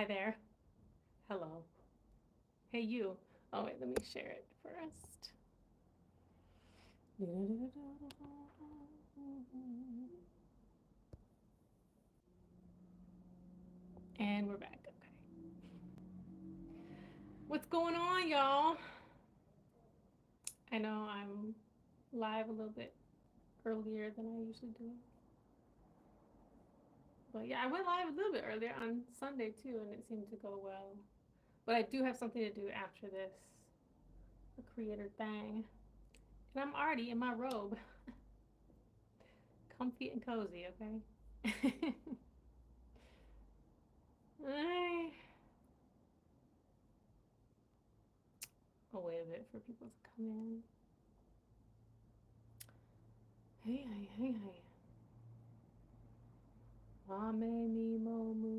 Hi there. Hello. Hey, you. Oh, wait, let me share it first. And we're back. Okay. What's going on, y'all? I know I'm live a little bit earlier than I usually do. But yeah, I went live a little bit earlier on Sunday too, and it seemed to go well. But I do have something to do after this, a creator thing. And I'm already in my robe, comfy and cozy, okay? I'll wait a bit for people to come in. Hey, hey, hey, hey. Ame mi mo mu.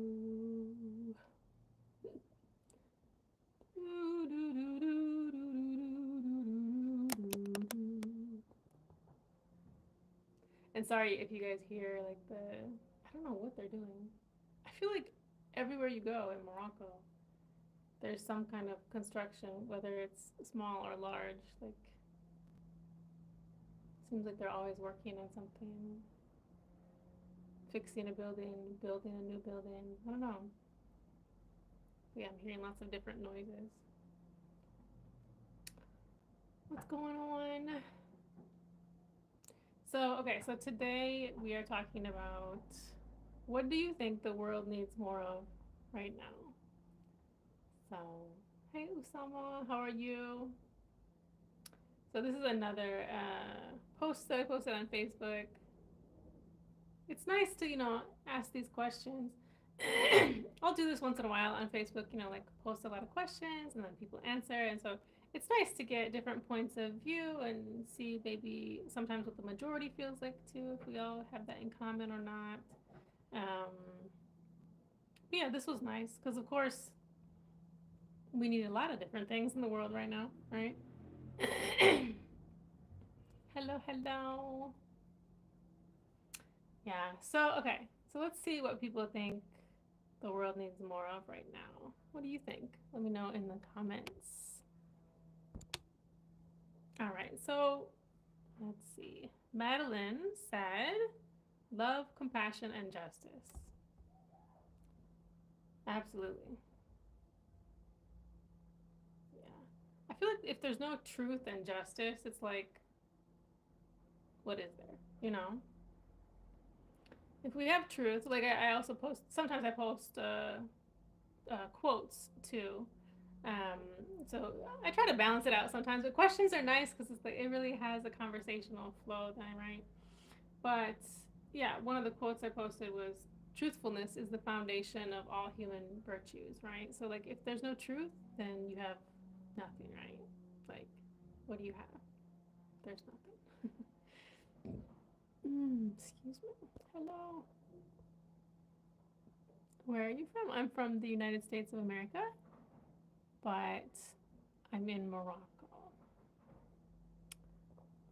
And sorry if you guys hear like I don't know what they're doing. I feel like everywhere you go in Morocco, there's some kind of construction, whether it's small or large. Like, seems like they're always working on something, fixing a building, building a new building. I don't know. Yeah, I'm hearing lots of different noises. What's going on? So, okay, so today we are talking about what do you think the world needs more of right now? So, hey Usama, how are you? So, this is another post that I posted on Facebook. It's nice to, ask these questions. I'll do this once in a while on Facebook, like post a lot of questions and then people answer. And so it's nice to get different points of view and see maybe sometimes what the majority feels like too, if we all have that in common or not. Um, yeah, this was nice because, of course, we need a lot of different things in the world right now, right? Hello, hello. Yeah, so, okay. So let's see what people think the world needs more of right now. What do you think? Let me know in the comments. All right, so let's see. Madeline said, love, compassion, and justice. Absolutely. Yeah. I feel like if there's no truth and justice, it's like, what is there? You know? If we have truth, like I also post, sometimes I post quotes too. Um, so I try to balance it out sometimes, but questions are nice because it's like it really has a conversational flow then, right? But yeah, one of the quotes I posted was truthfulness is the foundation of all human virtues, right? So like if there's no truth, then you have nothing, right? Like what do you have? There's nothing. Excuse me. Hello. Where are you from? I'm from the United States of America, but I'm in Morocco.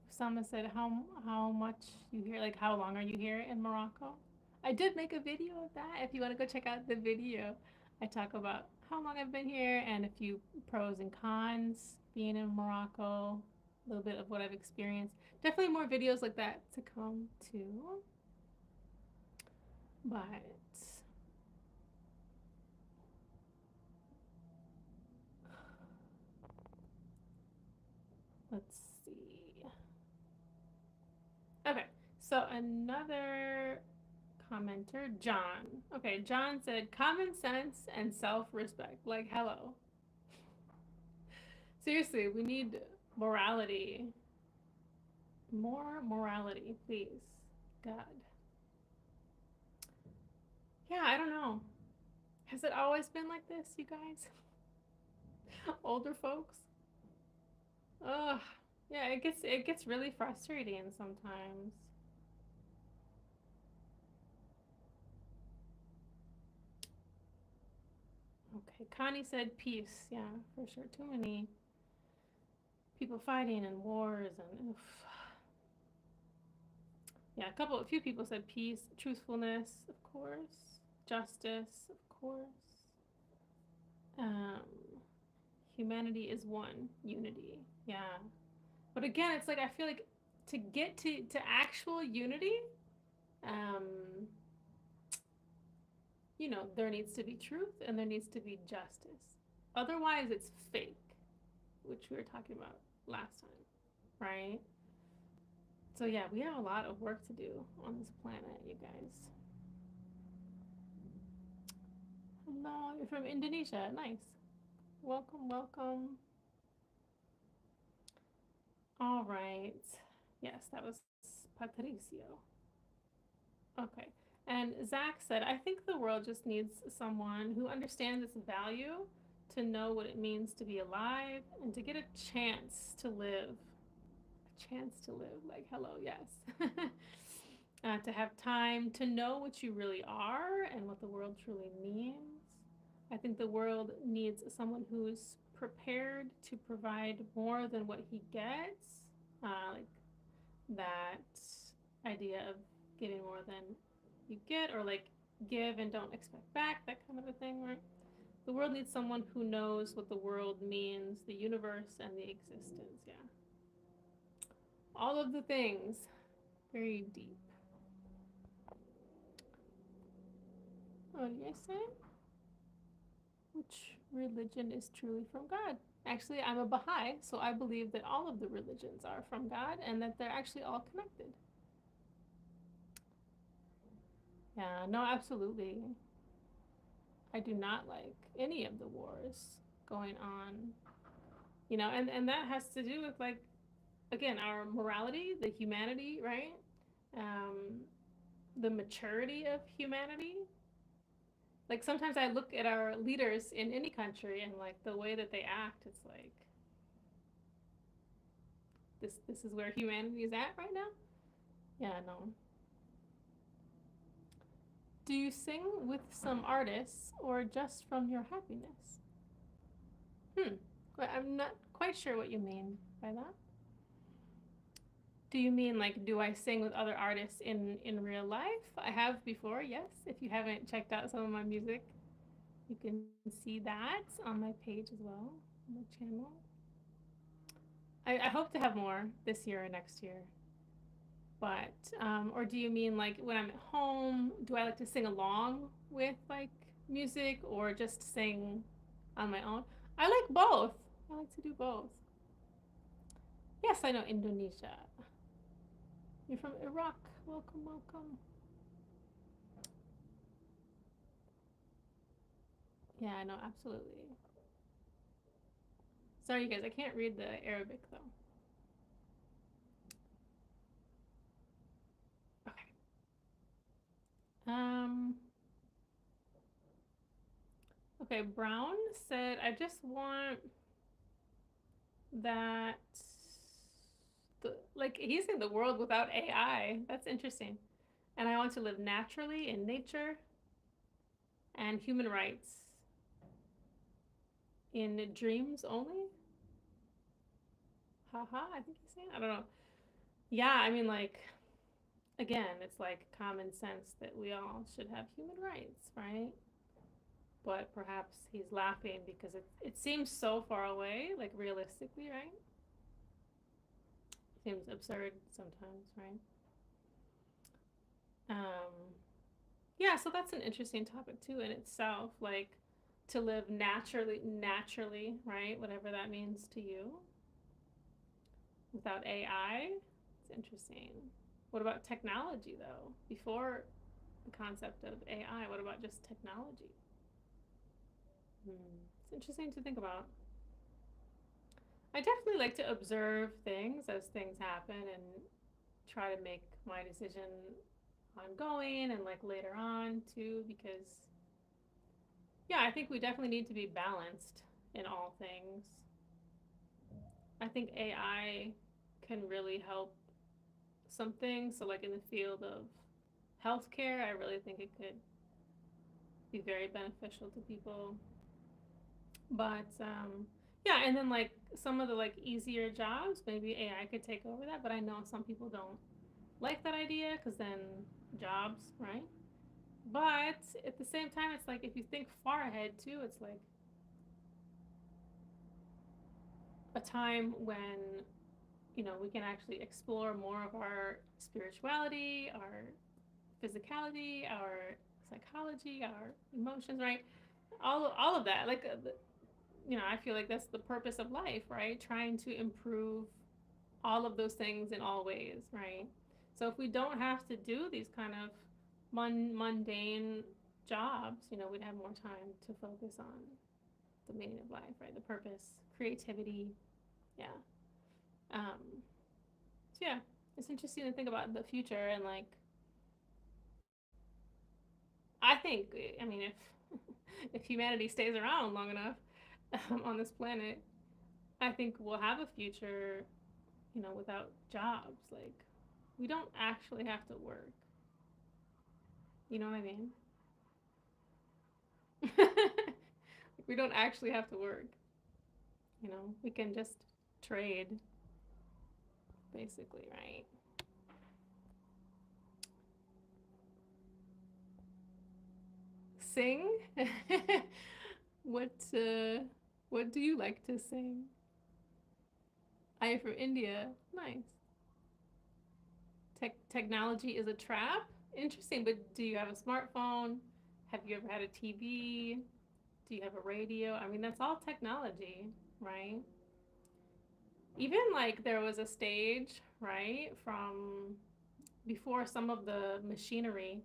Someone said how much you here, like how long are you here in Morocco? I did make a video of that. If you want to go check out the video, I talk about how long I've been here and a few pros and cons being in Morocco, a little bit of what I've experienced. Definitely more videos like that to come too. But let's see. Okay, so another commenter, John. Okay, John said common sense and self respect. Like, hello. Seriously, we need morality. More morality, please. God. Yeah, I don't know. Has it always been like this, you guys? Older folks? Ugh. Yeah, it gets really frustrating sometimes. Okay, Connie said peace. Yeah, for sure. Too many people fighting and wars and oof. Yeah, a few people said peace, truthfulness, of course, justice, of course. Um, humanity is one, unity. Yeah. But again, it's like I feel like to get to actual unity, um, there needs to be truth and there needs to be justice. Otherwise, it's fake, which we were talking about last time, right? So yeah, we have a lot of work to do on this planet, you guys. Hello, you're from Indonesia. Nice. Welcome, welcome. All right. Yes, that was Patricio. Okay. And Zach said, I think the world just needs someone who understands its value to know what it means to be alive and to get a chance to live. A chance to live. Like, hello, yes. To have time to know what you really are and what the world truly means. I think the world needs someone who's prepared to provide more than what he gets. Like that idea of giving more than you get, or like give and don't expect back, that kind of a thing, right? The world needs someone who knows what the world means, the universe, and the existence. Yeah. All of the things. Very deep. What did you say? Which religion is truly from God? Actually, I'm a Baha'i, so I believe that all of the religions are from God and that they're actually all connected. Yeah, no, absolutely. I do not like any of the wars going on. And that has to do with, like, again, our morality, the humanity, right? Um, the maturity of humanity. Like sometimes I look at our leaders in any country and like the way that they act, it's like this is where humanity is at right now. Yeah, no. Do you sing with some artists or just from your happiness? Hmm. I'm not quite sure what you mean by that. Do you mean like do I sing with other artists in real life? I have before, yes. If you haven't checked out some of my music, you can see that on my page as well, on my channel. I hope to have more this year or next year. But or do you mean like when I'm at home, do I like to sing along with like music or just sing on my own? I like both. I like to do both. Yes, I know Indonesia. You're from Iraq. Welcome, welcome. Yeah, I know, absolutely. Sorry, you guys, I can't read the Arabic though. Okay. Um. Okay. Brown said, "I just want that." Like he's in the world without AI. That's interesting. And I want to live naturally in nature and human rights in dreams only. Haha, I think he's saying. I don't know. Yeah, I mean, like, again, it's like common sense that we all should have human rights, right? But perhaps he's laughing because it seems so far away, like realistically, right? Seems absurd sometimes, right? Um, yeah, so that's an interesting topic too in itself, like to live naturally, right? Whatever that means to you, without AI. It's interesting. What about technology though? Before the concept of AI, what about just technology? It's interesting to think about. I definitely like to observe things as things happen and try to make my decision ongoing and like later on too, because yeah, I think we definitely need to be balanced in all things. I think AI can really help some things. So, like in the field of healthcare, I really think it could be very beneficial to people. But yeah, and then like some of the like easier jobs, maybe AI could take over that. But I know some people don't like that idea because then jobs, right? But at the same time, it's like if you think far ahead too, it's like a time when, we can actually explore more of our spirituality, our physicality, our psychology, our emotions, right? All of that. Like, I feel like that's the purpose of life, right? Trying to improve all of those things in all ways, right? So if we don't have to do these kind of mundane jobs, we'd have more time to focus on the meaning of life, right? The purpose, creativity, yeah. So yeah, it's interesting to think about the future and like, I think, I mean, if if humanity stays around long enough on this planet, I think we'll have a future, without jobs. Like, we don't actually have to work. You know what I mean? We don't actually have to work. We can just trade, basically, right? Sing? what what do you like to sing? I am from India. Nice. Technology is a trap? Interesting, but do you have a smartphone? Have you ever had a TV? Do you have a radio? I mean, that's all technology, right? Even like there was a stage, right, from before some of the machinery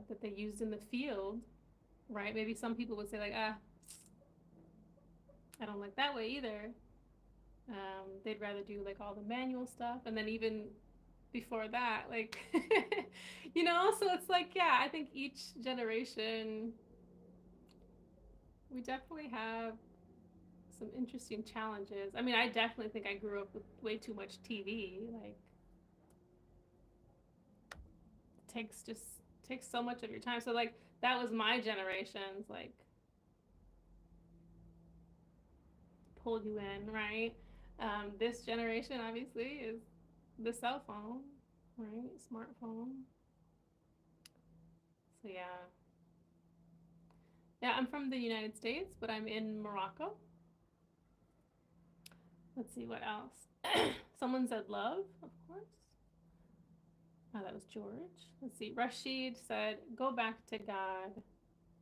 that they used in the field, right? Maybe some people would say, like, I don't like that way either. They'd rather do like all the manual stuff. And then even before that, like, so it's like, yeah, I think each generation, we definitely have some interesting challenges. I mean, I definitely think I grew up with way too much TV. Like, just takes so much of your time. So like that was my generation's like pull you in, right? This generation obviously is the cell phone, right? Smartphone. So yeah, I'm from the United States, but I'm in Morocco. Let's see what else. Someone said love, of course. Oh, that was George. Let's see. Rashid said, go back to God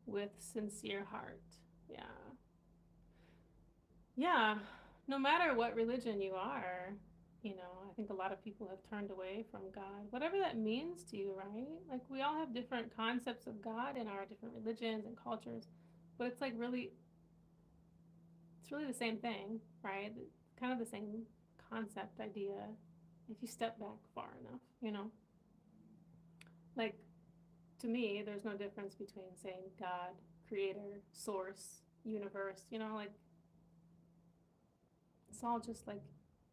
with sincere heart. Yeah. Yeah. No matter what religion you are, I think a lot of people have turned away from God, whatever that means to you, right? Like, we all have different concepts of God in our different religions and cultures, but it's like it's really the same thing, right? It's kind of the same concept idea if you step back far enough, Like, to me, there's no difference between saying God, creator, source, universe, like it's all just like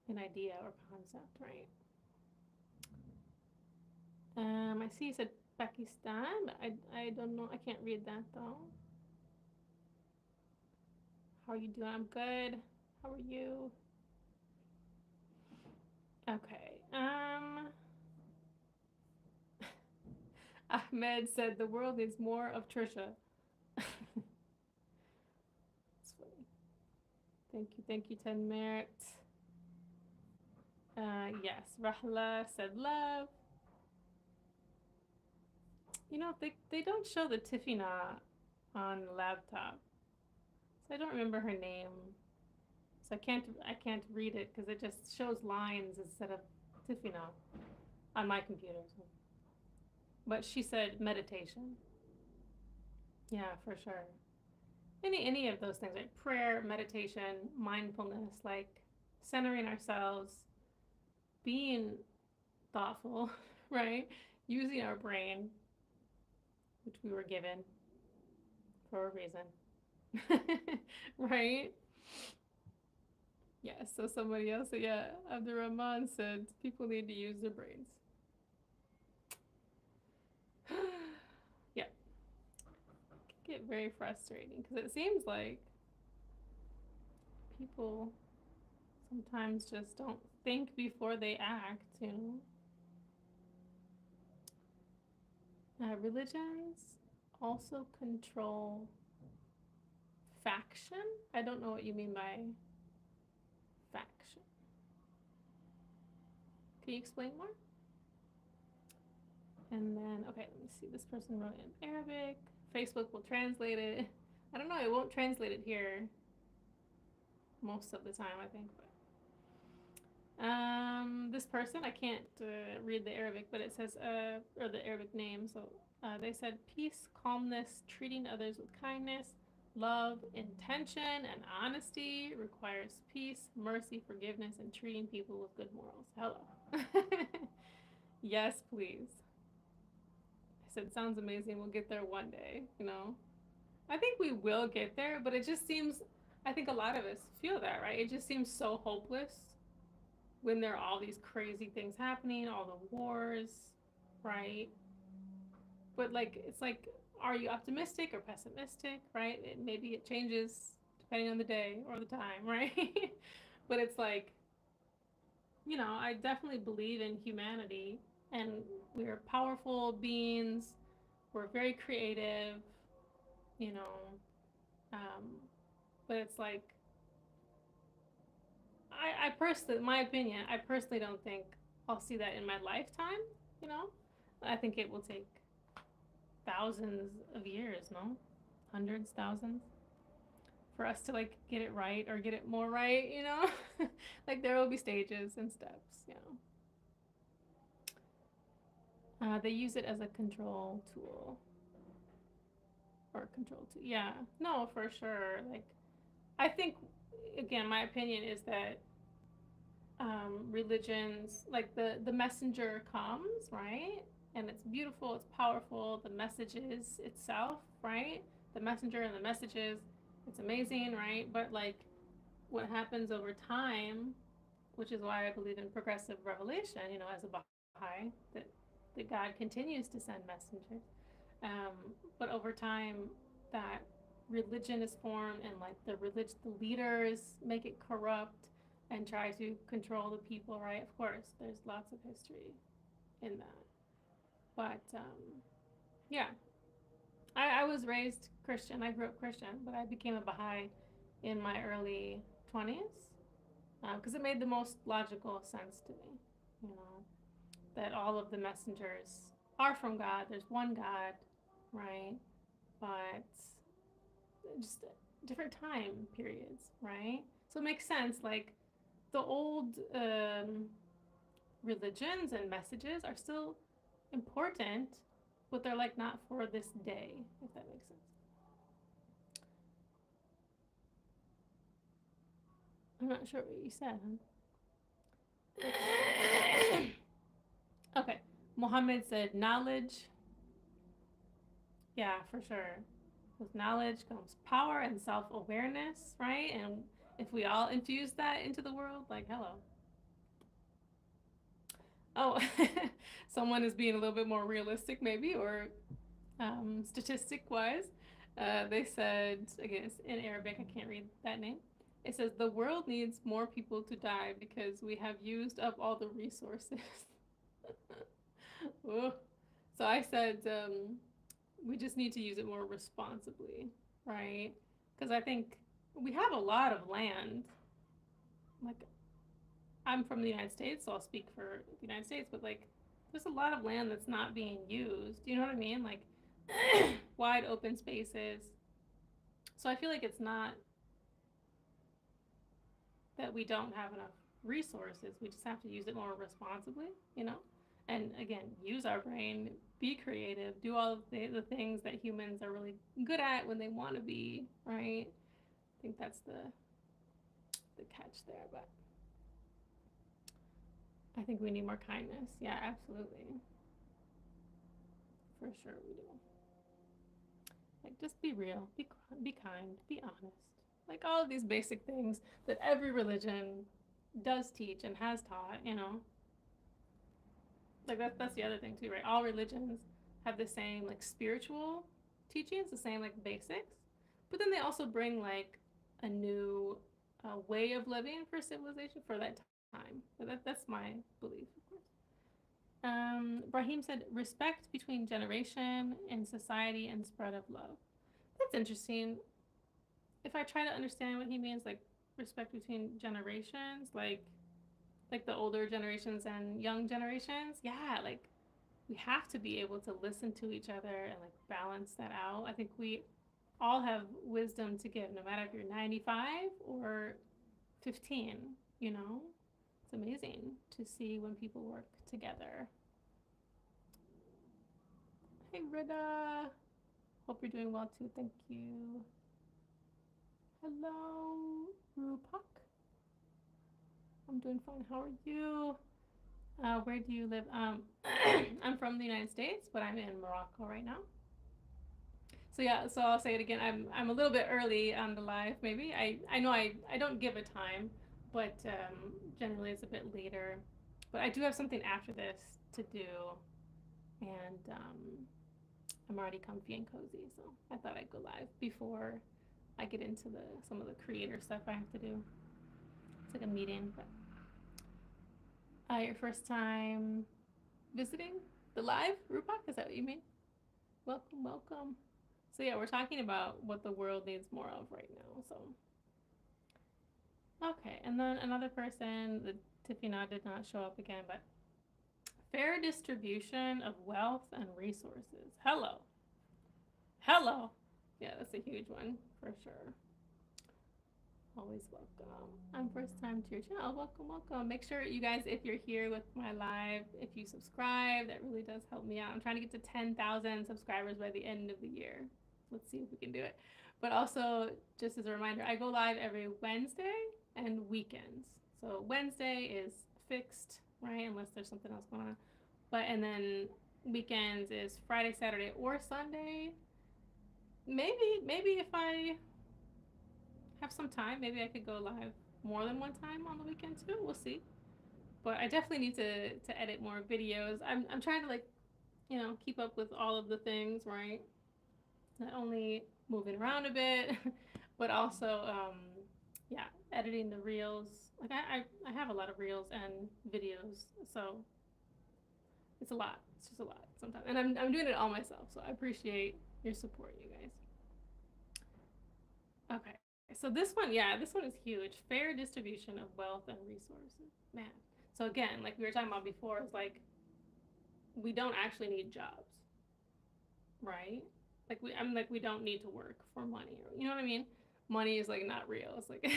an idea or concept, right? I see you said Pakistan, but I don't know. I can't read that though. How are you doing? I'm good. How are you? Okay. Ahmed said the world needs more of Tricia. That's funny. Thank you, Ten Merit. Yes, Rahla said love. They don't show the Tifina on the laptop, so I don't remember her name. So I can't read it because it just shows lines instead of Tifina on my computer. So. But she said meditation. Yeah, for sure. Any of those things, like prayer, meditation, mindfulness, like centering ourselves, being thoughtful, right? Using our brain, which we were given for a reason. Right? Yeah, so somebody else said, yeah, Abdurrahman said people need to use their brains. Yeah, it can get very frustrating because it seems like people sometimes just don't think before they act. Religions also control faction. I don't know what you mean by Can you explain more? And then, okay, let me see. This person wrote in Arabic. Facebook will translate it. I don't know. It won't translate it here most of the time, I think. But this person, I can't read the Arabic, but it says or the Arabic name. So they said peace, calmness, treating others with kindness, love, intention, and honesty requires peace, mercy, forgiveness, and treating people with good morals. Hello. Yes, please. I said, sounds amazing. We'll get there one day, you know? I think we will get there, but it just seems, I think a lot of us feel that, right? It just seems so hopeless when there are all these crazy things happening, all the wars, right? But like, it's like, are you optimistic or pessimistic, right? Maybe it changes depending on the day or the time, right? But it's like, I definitely believe in humanity and we're powerful beings. We're very creative, you know. Um, but it's like, I personally, my opinion, I personally don't think I'll see that in my lifetime, you know. I think it will take thousands of years, no? Hundreds, thousands for us to like get it right or get it more right, you know? Like there will be stages and steps, you know. They use it as a control tool or control tool. Yeah, no, for sure. Like, I think, again, my opinion is that religions, like the messenger comes, right? And it's beautiful, it's powerful. The messages itself, right? The messenger and the messages, it's amazing, right? But like, what happens over time, which is why I believe in progressive revelation, as a Baha'i, that God continues to send messengers. But over time, that religion is formed, and like the leaders make it corrupt and try to control the people. Right? Of course, there's lots of history in that. But yeah, I was raised Christian. I grew up Christian, but I became a Baha'i in my early 20s because it made the most logical sense to me. You know, that all of the messengers are from God. There's one God, right? But just different time periods, right? So it makes sense. Like the old religions and messages are still important, but they're like not for this day, if that makes sense. I'm not sure what you said, huh? Okay. Muhammad said knowledge. Yeah, for sure. With knowledge comes power and self awareness, right? And if we all infuse that into the world, like, hello. Oh, someone is being a little bit more realistic, maybe, or statistic wise. They said, again, it's in Arabic, I can't read that name. It says, the world needs more people to die because we have used up all the resources. So I said, we just need to use it more responsibly, right? Because I think we have a lot of land. Like, I'm from the United States, so I'll speak for the United States, but like, there's a lot of land that's not being used. You know what I mean? Like, wide open spaces. So I feel like it's not that we don't have enough resources. We just have to use it more responsibly, you know? And again, use our brain, be creative, do all of the things that humans are really good at when they want to be, right? I think that's the catch there, but I think we need more kindness. Yeah, absolutely. For sure we do. Like, just be real, be kind, be honest. Like, all of these basic things that every religion does teach and has taught, you know? Like, that's the other thing, too, right? All religions have the same, like, spiritual teachings, the same, like, basics. But then they also bring, like, a new way of living for civilization for that time. So that's my belief, of course. Brahim said, respect between generation and society and spread of love. That's interesting. If I try to understand what he means, like respect between generations, like like the older generations and young generations, yeah, like we have to be able to listen to each other and like balance that out. I think we all have wisdom to give, no matter if you're 95 or 15, you know? It's amazing to see when people work together. Hey, Rita. Hope you're doing well too. Thank you. Hello, Rupak. I'm doing fine. How are you? Where do you live? I'm from the United States, but I'm in Morocco right now. So yeah, so I'll say it again. I'm a little bit early on the live. Maybe I know I don't give a time, but generally it's a bit later. But I do have something after this to do, and I'm already comfy and cozy, so I thought I'd go live before I get into the some of the creator stuff I have to do. It's like a meeting, but your first time visiting the live, Rupak? Is that what you mean? Welcome, welcome. So yeah, we're talking about what the world needs more of right now. So okay, and then another person, the Tifina did not show up again, but fair distribution of wealth and resources. Hello, hello. Yeah, that's a huge one for sure. Always welcome. I'm first time to your channel. Welcome, welcome. Make sure you guys, if you're here with my live, if you subscribe, that really does help me out. I'm trying to get to 10,000 subscribers by the end of the year. Let's see if we can do it. But also, just as a reminder, I go live every Wednesday and weekends. So Wednesday is fixed, right? Unless there's something else going on. But and then weekends is Friday, Saturday, or Sunday. Maybe if I have some time, maybe I could go live more than one time on the weekend too. We'll see. But I definitely need to edit more videos. I'm trying to like, keep up with all of the things, right? Not only moving around a bit, but also yeah, editing the reels. Like I have a lot of reels and videos, so it's a lot. It's just a lot sometimes. And I'm doing it all myself, so I appreciate your support, you guys. Okay. So this one, yeah, this one is huge. Fair distribution of wealth and resources. Man. So again, like we were talking about before, it's like we don't actually need jobs, right? Like we don't need to work for money. You know what I mean? Money is like not real. It's like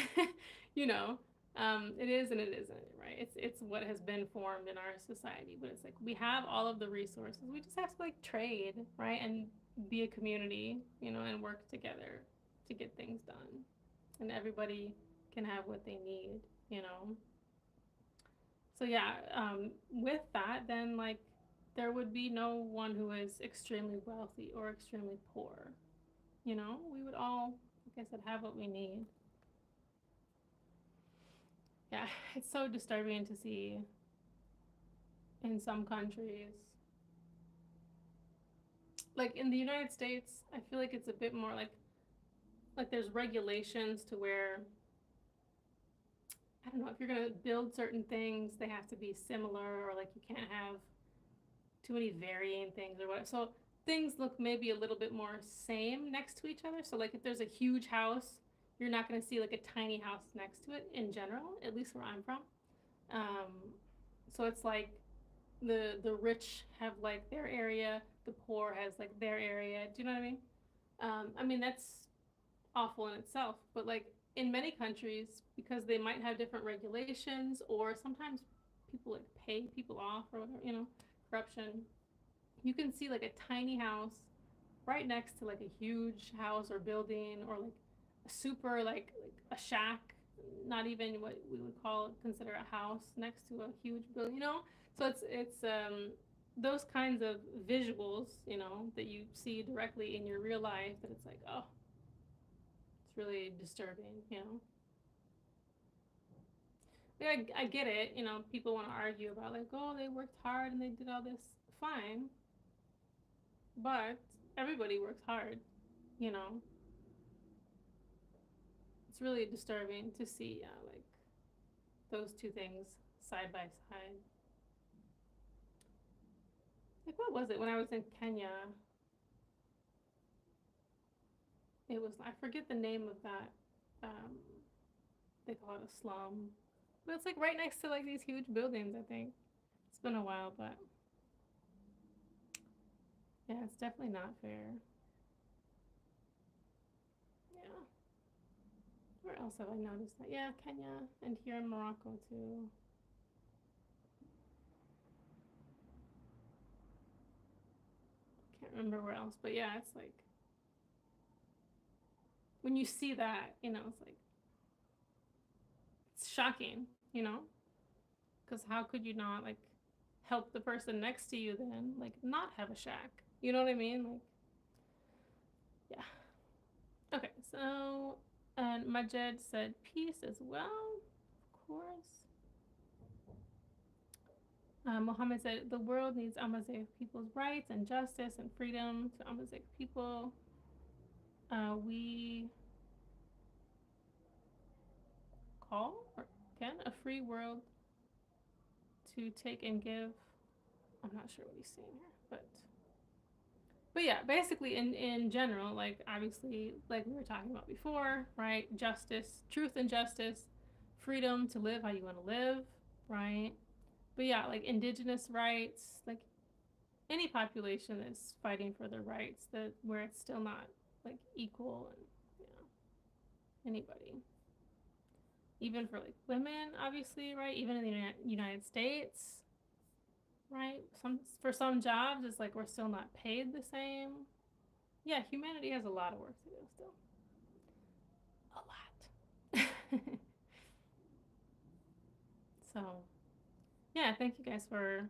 you know, it is and it isn't, right? It's what has been formed in our society, but it's like we have all of the resources. We just have to like trade, right? And be a community, and work together to get things done. And everybody can have what they need. So yeah, with that, then like there would be no one who is extremely wealthy or extremely poor. We would all, like I said, have what we need. Yeah, it's so disturbing to see in some countries. Like in the United States, I feel like it's a bit more like there's regulations to where I don't know, if you're gonna build certain things, they have to be similar, or like you can't have too many varying things or whatever. So things look maybe a little bit more same next to each other. So like if there's a huge house, you're not gonna see like a tiny house next to it in general, at least where I'm from. Um, so it's like the rich have like their area, the poor has like their area. Do you know what I mean? I mean that's awful in itself, but like in many countries, because they might have different regulations, or sometimes people like pay people off or whatever, corruption, you can see like a tiny house right next to like a huge house or building, or like a super like a shack, not even what we would consider a house next to a huge building. So it's those kinds of visuals, that you see directly in your real life, that it's like, oh, it's really disturbing. Yeah, I get it. People want to argue about like, oh, they worked hard and they did all this. Fine, but everybody works hard. You know, it's really disturbing to see, like those two things side by side. Like, what was it when I was in Kenya? It was, I forget the name of that. Um, they call it a slum. But it's like right next to like these huge buildings, I think. It's been a while, but yeah, it's definitely not fair. Yeah. Where else have I noticed that? Yeah, Kenya and here in Morocco too. Can't remember where else, but yeah, it's like when you see that, it's like it's shocking, because how could you not like help the person next to you then, like not have a shack? You know what I mean? Like, yeah. Okay, so and Majed said peace as well, of course. Mohammed said the world needs Amazigh people's rights and justice and freedom to Amazigh people. We call or can a free world to take and give. I'm not sure what he's saying here, but yeah, basically in general, like obviously, like we were talking about before, right? Justice, truth, and justice, freedom to live how you want to live, right? But yeah, like indigenous rights, like any population is fighting for their rights, that where it's still not like equal and anybody, even for like women, obviously, right? Even in the United States, right? For some jobs, it's like we're still not paid the same. Yeah, humanity has a lot of work to do still. A lot. So, yeah, thank you guys for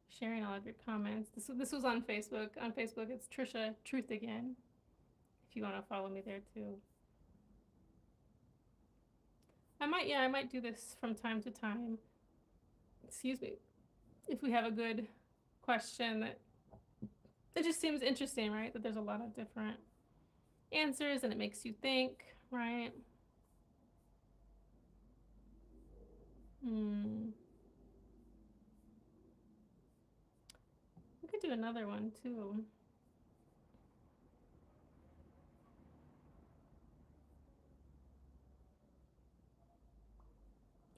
sharing all of your comments. This was on Facebook. On Facebook, it's Tricia Truth Again. If you want to follow me there too. I might do this from time to time. Excuse me. If we have a good question that it just seems interesting, right? That there's a lot of different answers and it makes you think, right? We could do another one too.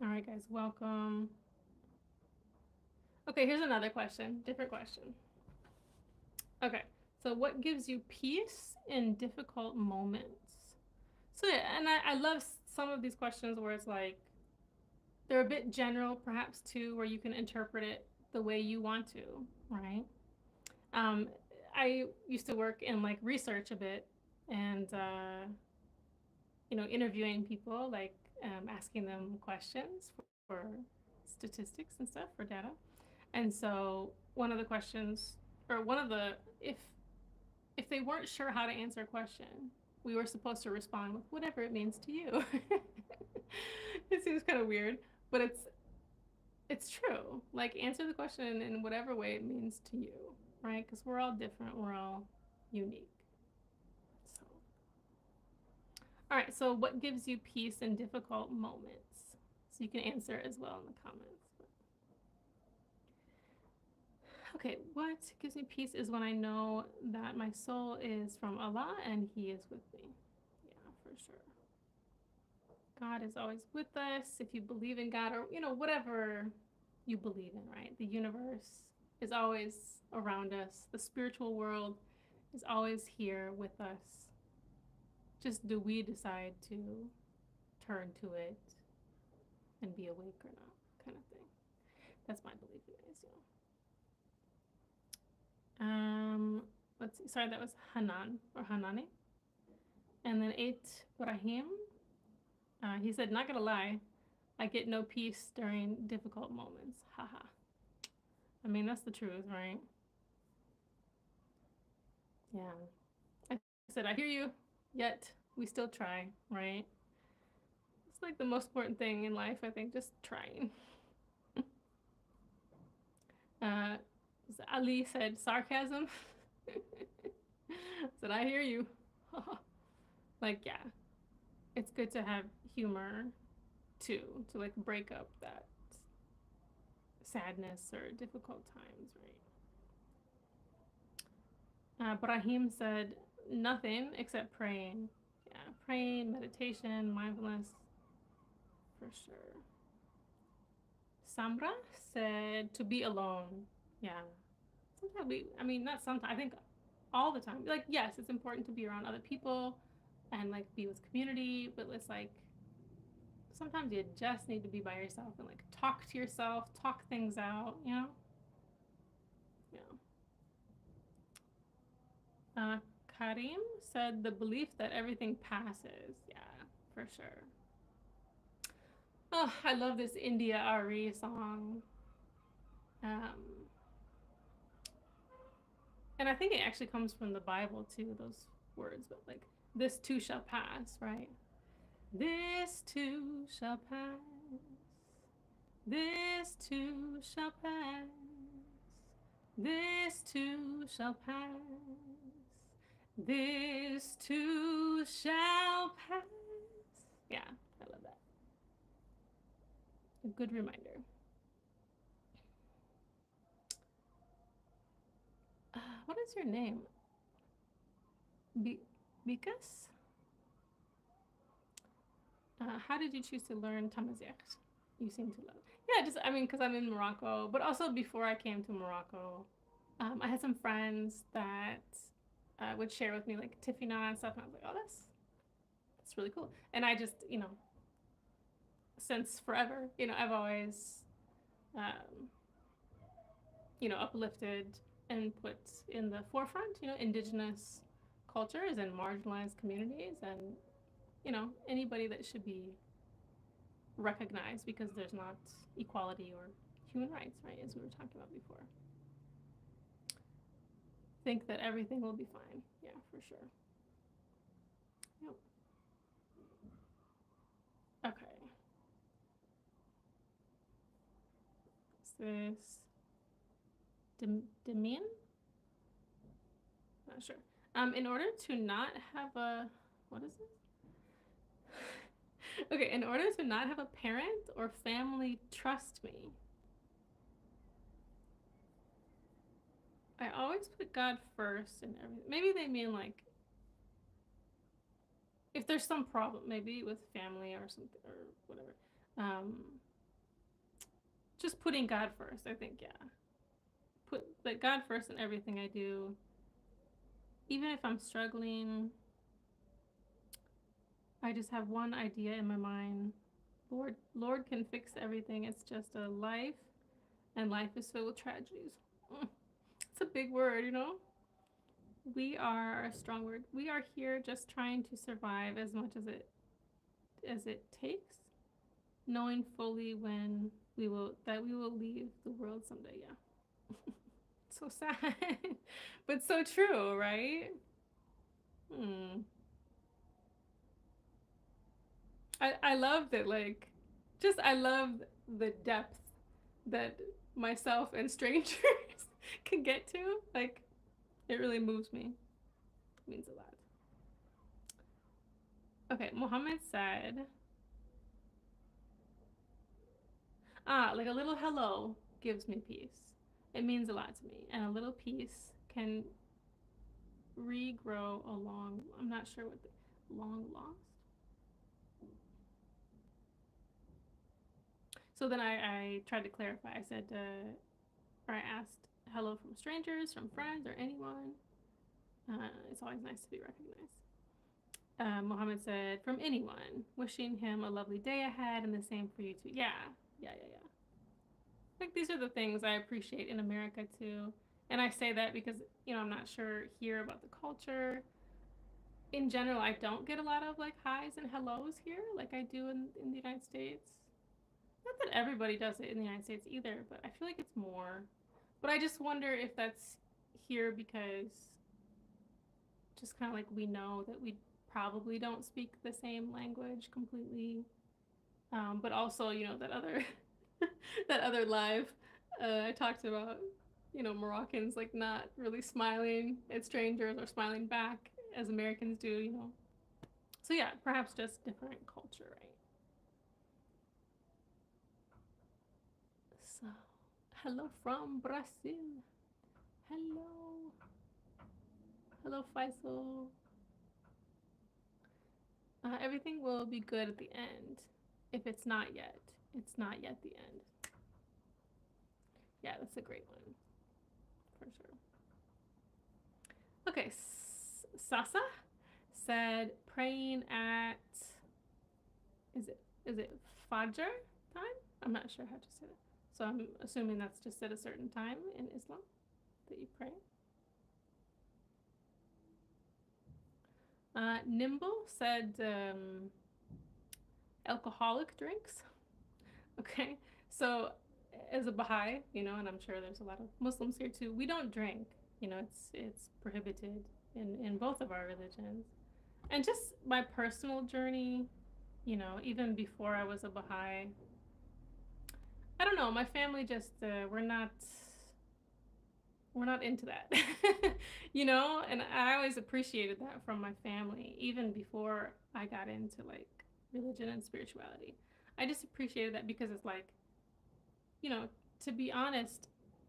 All right, guys, welcome. Okay, here's another question, different question. Okay, so what gives you peace in difficult moments? So yeah, and I love some of these questions where it's like they're a bit general, perhaps too, where you can interpret it the way you want to, right? Um, I used to work in like research a bit, and interviewing people, like asking them questions for statistics and stuff for data. And so one of the questions, or one of the, if they weren't sure how to answer a question, we were supposed to respond with whatever it means to you. It seems kind of weird, but it's true. Like answer the question in whatever way it means to you, right? Because we're all different. We're all unique. So, all right. So, what gives you peace in difficult moments? So you can answer as well in the comments. Okay, what gives me peace is when I know that my soul is from Allah and He is with me. Yeah, for sure. God is always with us. If you believe in God or, whatever you believe in, right? The universe is always around us. The spiritual world is always here with us. Just do we decide to turn to it and be awake or not, kind of thing. That's my belief, guys. Let's see. Sorry, that was Hanan or Hanani. And then 8 Brahim. He said, not gonna lie, I get no peace during difficult moments. Haha. I mean, that's the truth, right? Yeah. I said, I hear you, yet we still try, right? It's like the most important thing in life, I think, just trying. uh, Ali said, sarcasm. Said, I hear you. Like, yeah, it's good to have humor too, to like break up that sadness or difficult times, right? Brahim said, nothing except praying. Yeah, praying, meditation, mindfulness, for sure. Samra said to be alone. Yeah. Sometimes not sometimes, I think all the time. Like, yes, it's important to be around other people and like be with community, but it's like sometimes you just need to be by yourself and like talk to yourself, talk things out, you know? Yeah. Karim said the belief that everything passes. Yeah, for sure. Oh, I love this India Ari song. Um, and I think it actually comes from the Bible too, those words, but like, this too shall pass, right? This too shall pass. This too shall pass. This too shall pass. This too shall pass. Yeah, I love that. A good reminder. What is your name? Bikas? How did you choose to learn Amazigh? You seem to love it. Yeah, just, because I'm in Morocco, but also before I came to Morocco, I had some friends that would share with me like Tifina and stuff, and I was like, oh, that's really cool. And I just, since forever, I've always, um, uplifted and put in the forefront, indigenous cultures and marginalized communities, and anybody that should be recognized because there's not equality or human rights, right, as we were talking about before. Think that everything will be fine. Yeah, for sure. Yep. Okay. Is this Demian? Not sure. In order to not have a, what is this? Okay, in order to not have a parent or family trust me, I always put God first and everything. Maybe they mean like if there's some problem, maybe with family or something or whatever. Just putting God first, I think, yeah. Put like God first in everything I do. Even if I'm struggling, I just have one idea in my mind. Lord can fix everything. It's just a life, and life is filled with tragedies. It's a big word, We are a strong word. We are here just trying to survive as much as it takes, knowing fully when we will leave the world someday. Yeah. So sad, but so true, right? I love that, like, I love the depth that myself and strangers can get to. Like, it really moves me. It means a lot. Okay, Muhammad said, like a little hello gives me peace. It means a lot to me. And a little peace can regrow along, I'm not sure what long lost. So then I tried to clarify. I said, or I asked hello from strangers, from friends, or anyone. It's always nice to be recognized. Mohammed said, from anyone, wishing him a lovely day ahead and the same for you too. Yeah. Like, these are the things I appreciate in America too. And I say that because, I'm not sure here about the culture. In general, I don't get a lot of like highs and hellos here like I do in the United States. Not that everybody does it in the United States either, but I feel like it's more. But I just wonder if that's here because just kind of like we know that we probably don't speak the same language completely. But also, that other that other live I talked about, Moroccans like not really smiling at strangers or smiling back as Americans do. So yeah, perhaps just different culture, right? So, hello from Brazil. Hello. Hello, Faisal. Everything will be good at the end. if it's not yet, it's not yet the end. Yeah, that's a great one, for sure. Okay, Sasa said praying at, is it Fajr time? I'm not sure how to say that. So I'm assuming that's just at a certain time in Islam that you pray. Nimble said alcoholic drinks. Okay, so as a Baha'i, and I'm sure there's a lot of Muslims here too, we don't drink. It's prohibited in both of our religions. And just my personal journey, even before I was a Baha'i, I don't know, my family just we're not into that. And I always appreciated that from my family, even before I got into like religion and spirituality. I just appreciated that because it's like, you know, to be honest,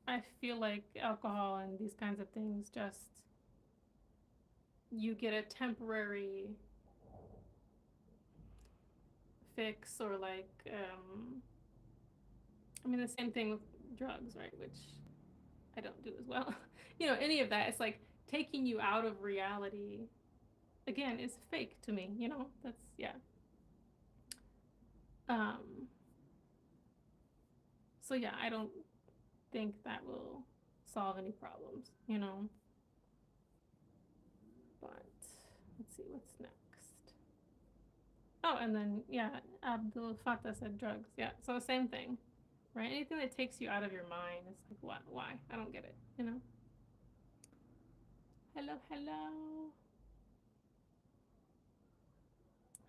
I feel like alcohol and these kinds of things just, you get a temporary fix, or like, I mean, the same thing with drugs, right? Which I don't do as well. Any of that, it's like taking you out of reality, again, is fake to me, That's, yeah. Um, so yeah, I don't think that will solve any problems, But let's see what's next. Oh, and then yeah, Abdul Fattah said drugs. Yeah, so same thing, right? Anything that takes you out of your mind, it's like, what? Why? I don't get it. Hello, hello.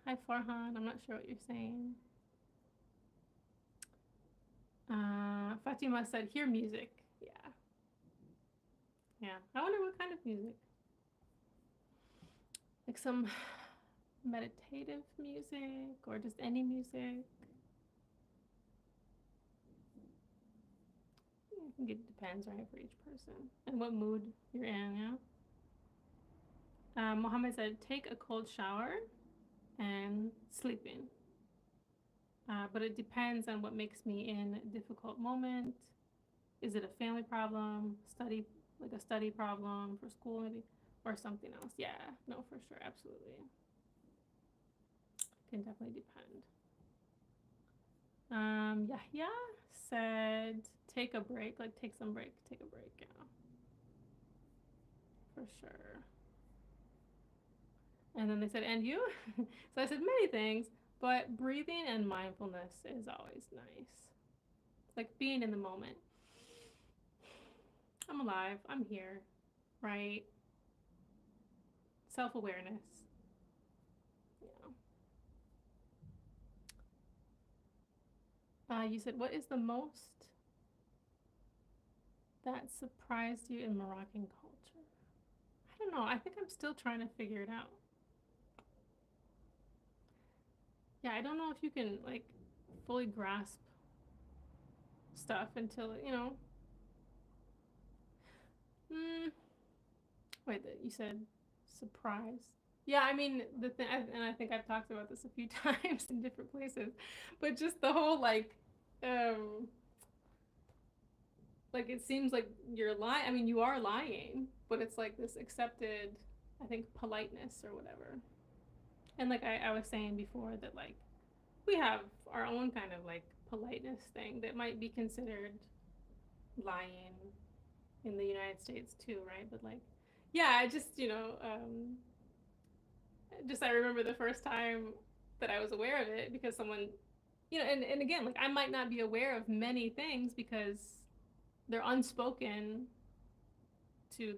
Hi, Farhan. I'm not sure what you're saying. Fatima said, hear music. Yeah. Yeah. I wonder what kind of music. Like some meditative music or just any music. I think it depends, right, for each person and what mood you're in, yeah. Mohammed said, take a cold shower and sleeping. But it depends on what makes me in a difficult moment. Is it a family problem, like a study problem for school maybe, or something else? Yeah, no, for sure, absolutely. Can definitely depend. Yahya said, take a break, like take some break, take a break, yeah. For sure. And then they said, and you? So I said many things, but breathing and mindfulness is always nice. Like being in the moment. I'm alive, I'm here, right? Self awareness. You said, what is the most that surprised you in Moroccan culture? I don't know. I think I'm still trying to figure it out. Yeah, I don't know if you can like fully grasp stuff until Mm, wait, you said surprise. Yeah, I mean the thing, and I think I've talked about this a few times in different places, but just the whole um, like it seems like you're lying. I mean, you are lying, but it's like this accepted, I think, politeness or whatever. And like I was saying before, that like we have our own kind of like politeness thing that might be considered lying in the United States too, right? But like, yeah, I just just I remember the first time that I was aware of it because someone, and again, like I might not be aware of many things because they're unspoken to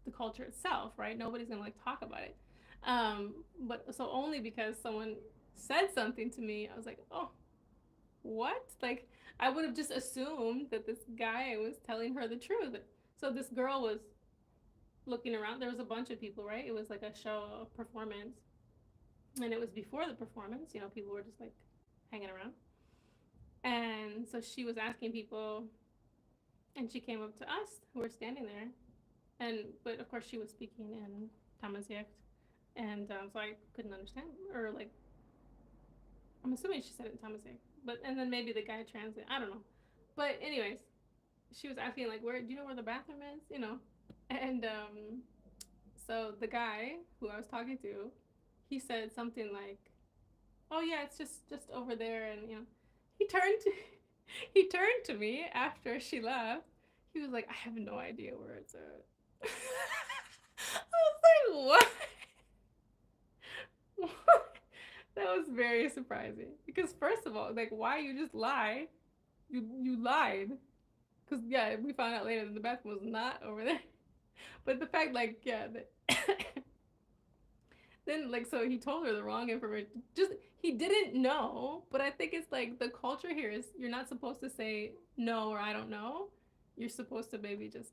the culture itself, right? Nobody's gonna like talk about it. But so only because someone said something to me, I was like, oh, what? Like I would have just assumed that this guy was telling her the truth. So this girl was looking around. There was a bunch of people, right? It was like a show, a performance, and it was before the performance. People were just like hanging around, and so she was asking people, and she came up to us who were standing there, but of course she was speaking in Amazigh, and so I couldn't understand, or like I'm assuming she said it in Amazigh, but and then maybe the guy translated. I don't know, but anyways, she was asking like, where do you know where the bathroom is? You know, and so the guy who I was talking to, he said something like, "Oh yeah, it's just over there," and you know, he turned to he turned to me after she left. He was like, "I have no idea where it's at." I was like, "What?" That was very surprising because first of all, like, why you just lie? You lied because yeah, we found out later that the bathroom was not over there. But the fact, like, yeah, that then like so he told her the wrong information. Just he didn't know, but I think it's like the culture here is you're not supposed to say no or I don't know. You're supposed to maybe just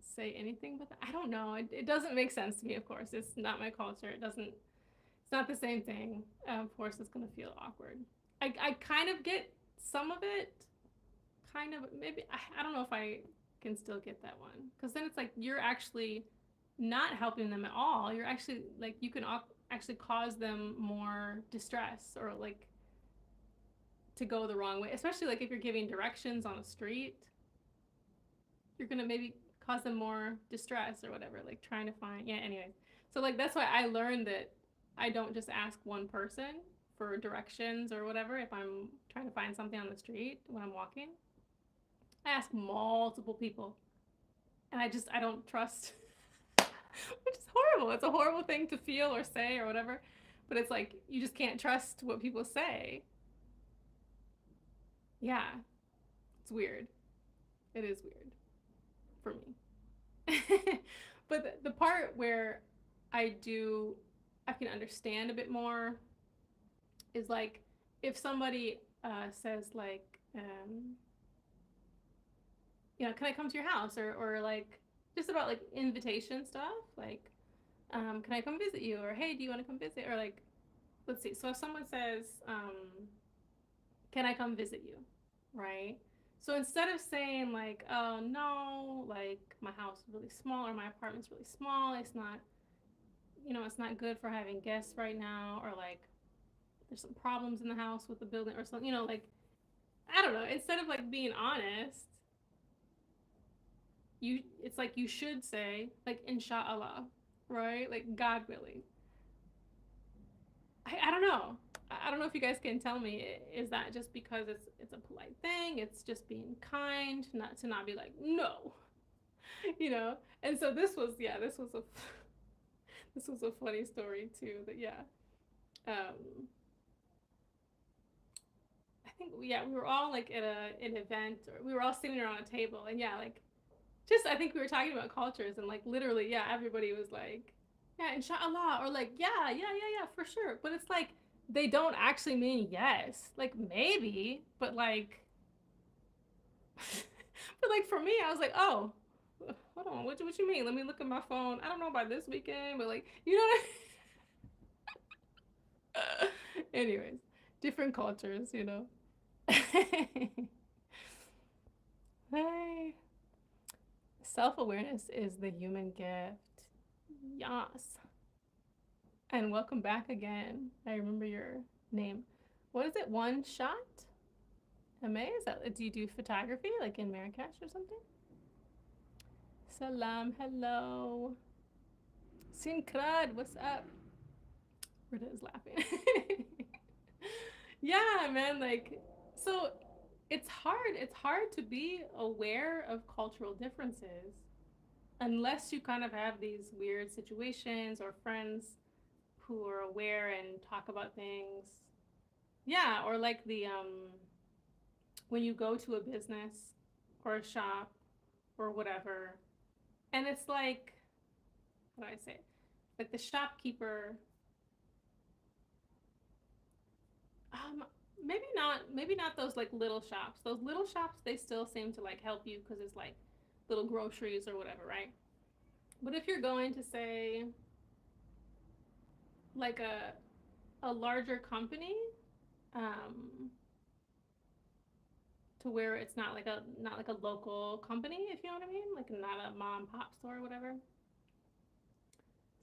say anything, but I don't know. It doesn't make sense to me. Of course, it's not my culture. It doesn't. It's not the same thing. Of course, it's gonna feel awkward. I kind of get some of it. Kind of maybe I don't know if I can still get that one because then it's like you're actually not helping them at all. You're actually like you can actually cause them more distress or like to go the wrong way, especially like if you're giving directions on a street, you're gonna maybe cause them more distress or whatever, like trying to find yeah, anyways. So like that's why I learned that I don't just ask one person for directions or whatever if I'm trying to find something on the street when I'm walking. I ask multiple people and I don't trust which is horrible. It's a horrible thing to feel or say or whatever. But it's like you just can't trust what people say. Yeah, it's weird. It is weird for me. But the part where I do, I can understand a bit more is like if somebody says like, you know, can I come to your house or like just about like invitation stuff, like, can I come visit you or hey, do you want to come visit or like, let's see. So if someone says, can I come visit you, right? So instead of saying like, oh no, like my house is really small or my apartment's really small, it's not, you know, it's not good for having guests right now, or like there's some problems in the house with the building or something, you know, like I don't know. Instead of like being honest, you it's like you should say like inshallah, right? Like God willing. I don't know. I don't know if you guys can tell me. Is that just because it's a polite thing? It's just being kind, not to not be like no, you know. And so this was yeah, this was a this was a funny story too. That yeah, I think yeah we were all like at an event or we were all sitting around a table and yeah like just I think we were talking about cultures and like literally yeah everybody was like yeah inshallah or like yeah for sure, but it's like they don't actually mean yes, like maybe, but like but like for me I was like oh hold on what you mean, let me look at my phone, I don't know about this weekend, but like you know what anyways, different cultures, you know. Hey, self-awareness is the human gift. Yes. And welcome back again. I remember your name. What is it? One shot? Amazing. Is that, do you do photography like in Marrakesh or something? Salam, hello. Sinkrad, what's up? Rita is laughing. Yeah, man, like so it's hard to be aware of cultural differences unless you kind of have these weird situations or friends who are aware and talk about things. Yeah, or like the when you go to a business or a shop or whatever, and it's like how do I say it? Like the shopkeeper, um, maybe not those like little shops. Those little shops they still seem to like help you because it's like little groceries or whatever, right? But if you're going to say like a larger company, um, to where it's not like a local company, if you know what I mean, like not a mom and pop store or whatever.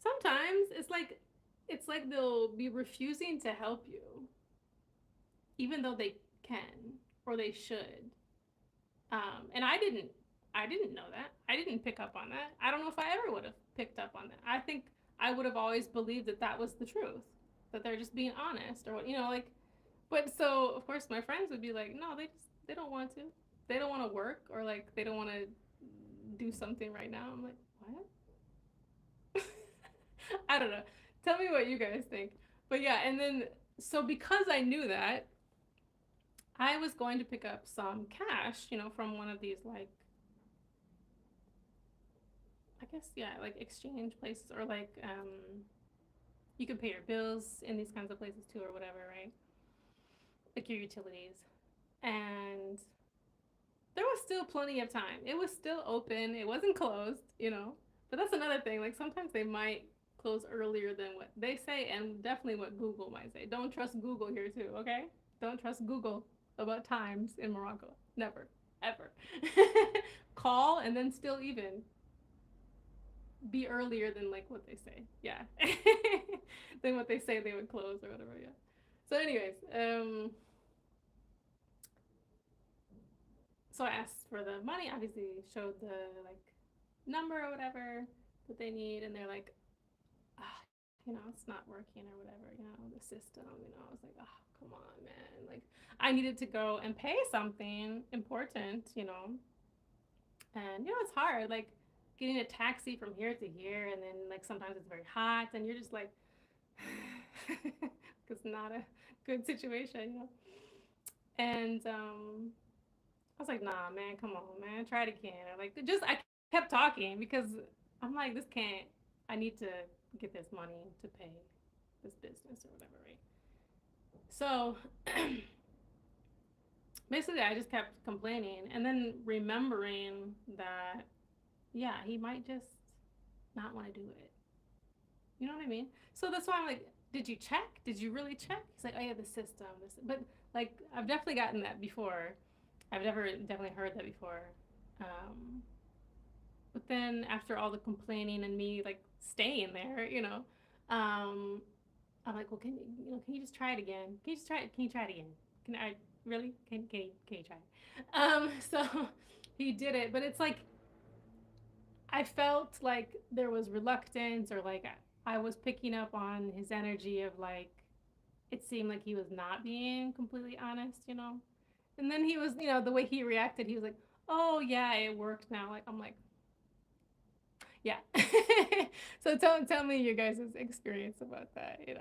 Sometimes it's like it's like they'll be refusing to help you, even though they can or they should. And I didn't know that. I didn't pick up on that. I don't know if I ever would have picked up on that. I think I would have always believed that that was the truth, that they're just being honest or what, like. But so of course my friends would be like, no, they don't want to. They don't want to work, or like they don't want to do something right now. I'm like, what? I don't know. Tell me what you guys think. But yeah, and then so because I knew that, I was going to pick up some cash, from one of these, like, I guess, yeah, like exchange places, or like you can pay your bills in these kinds of places too, or whatever, right? Like your utilities. And there was still plenty of time. It was still open. It wasn't closed. But that's another thing. Like sometimes they might close earlier than what they say, and definitely what Google might say. Don't trust Google here too, okay? Don't trust Google about times in Morocco. Never, ever. Call and then still even be earlier than like what they say. Yeah. Than what they say they would close or whatever, yeah. So anyways, so I asked for the money, obviously showed the like number or whatever that they need, and they're like, it's not working or whatever, the system, I was like, oh, come on, man. Like, I needed to go and pay something important. And, it's hard, like, getting a taxi from here to here, and then, like, sometimes it's very hot, and you're just like, it's not a good situation. And, I was like, nah, man, come on, man, try it again. Or, like, I kept talking because I'm like, this can't, I need to get this money to pay this business or whatever, right? So basically, I just kept complaining and then remembering that, yeah, he might just not want to do it. You know what I mean? So that's why I'm like, did you check? Did you really check? He's like, oh, yeah, the system. But, like, I've definitely gotten that before. I've never definitely heard that before. Um, but then after all the complaining and me, like, staying there, um, I'm like, well, can you just try it again? Can you just try it? Can you try it again? Can I really? Can you try it? So he did it, but it's like I felt like there was reluctance, or like I was picking up on his energy of like it seemed like he was not being completely honest. And then he was, the way he reacted, he was like, "Oh yeah, it worked now." Like I'm like, yeah. So tell me your guys' experience about that. You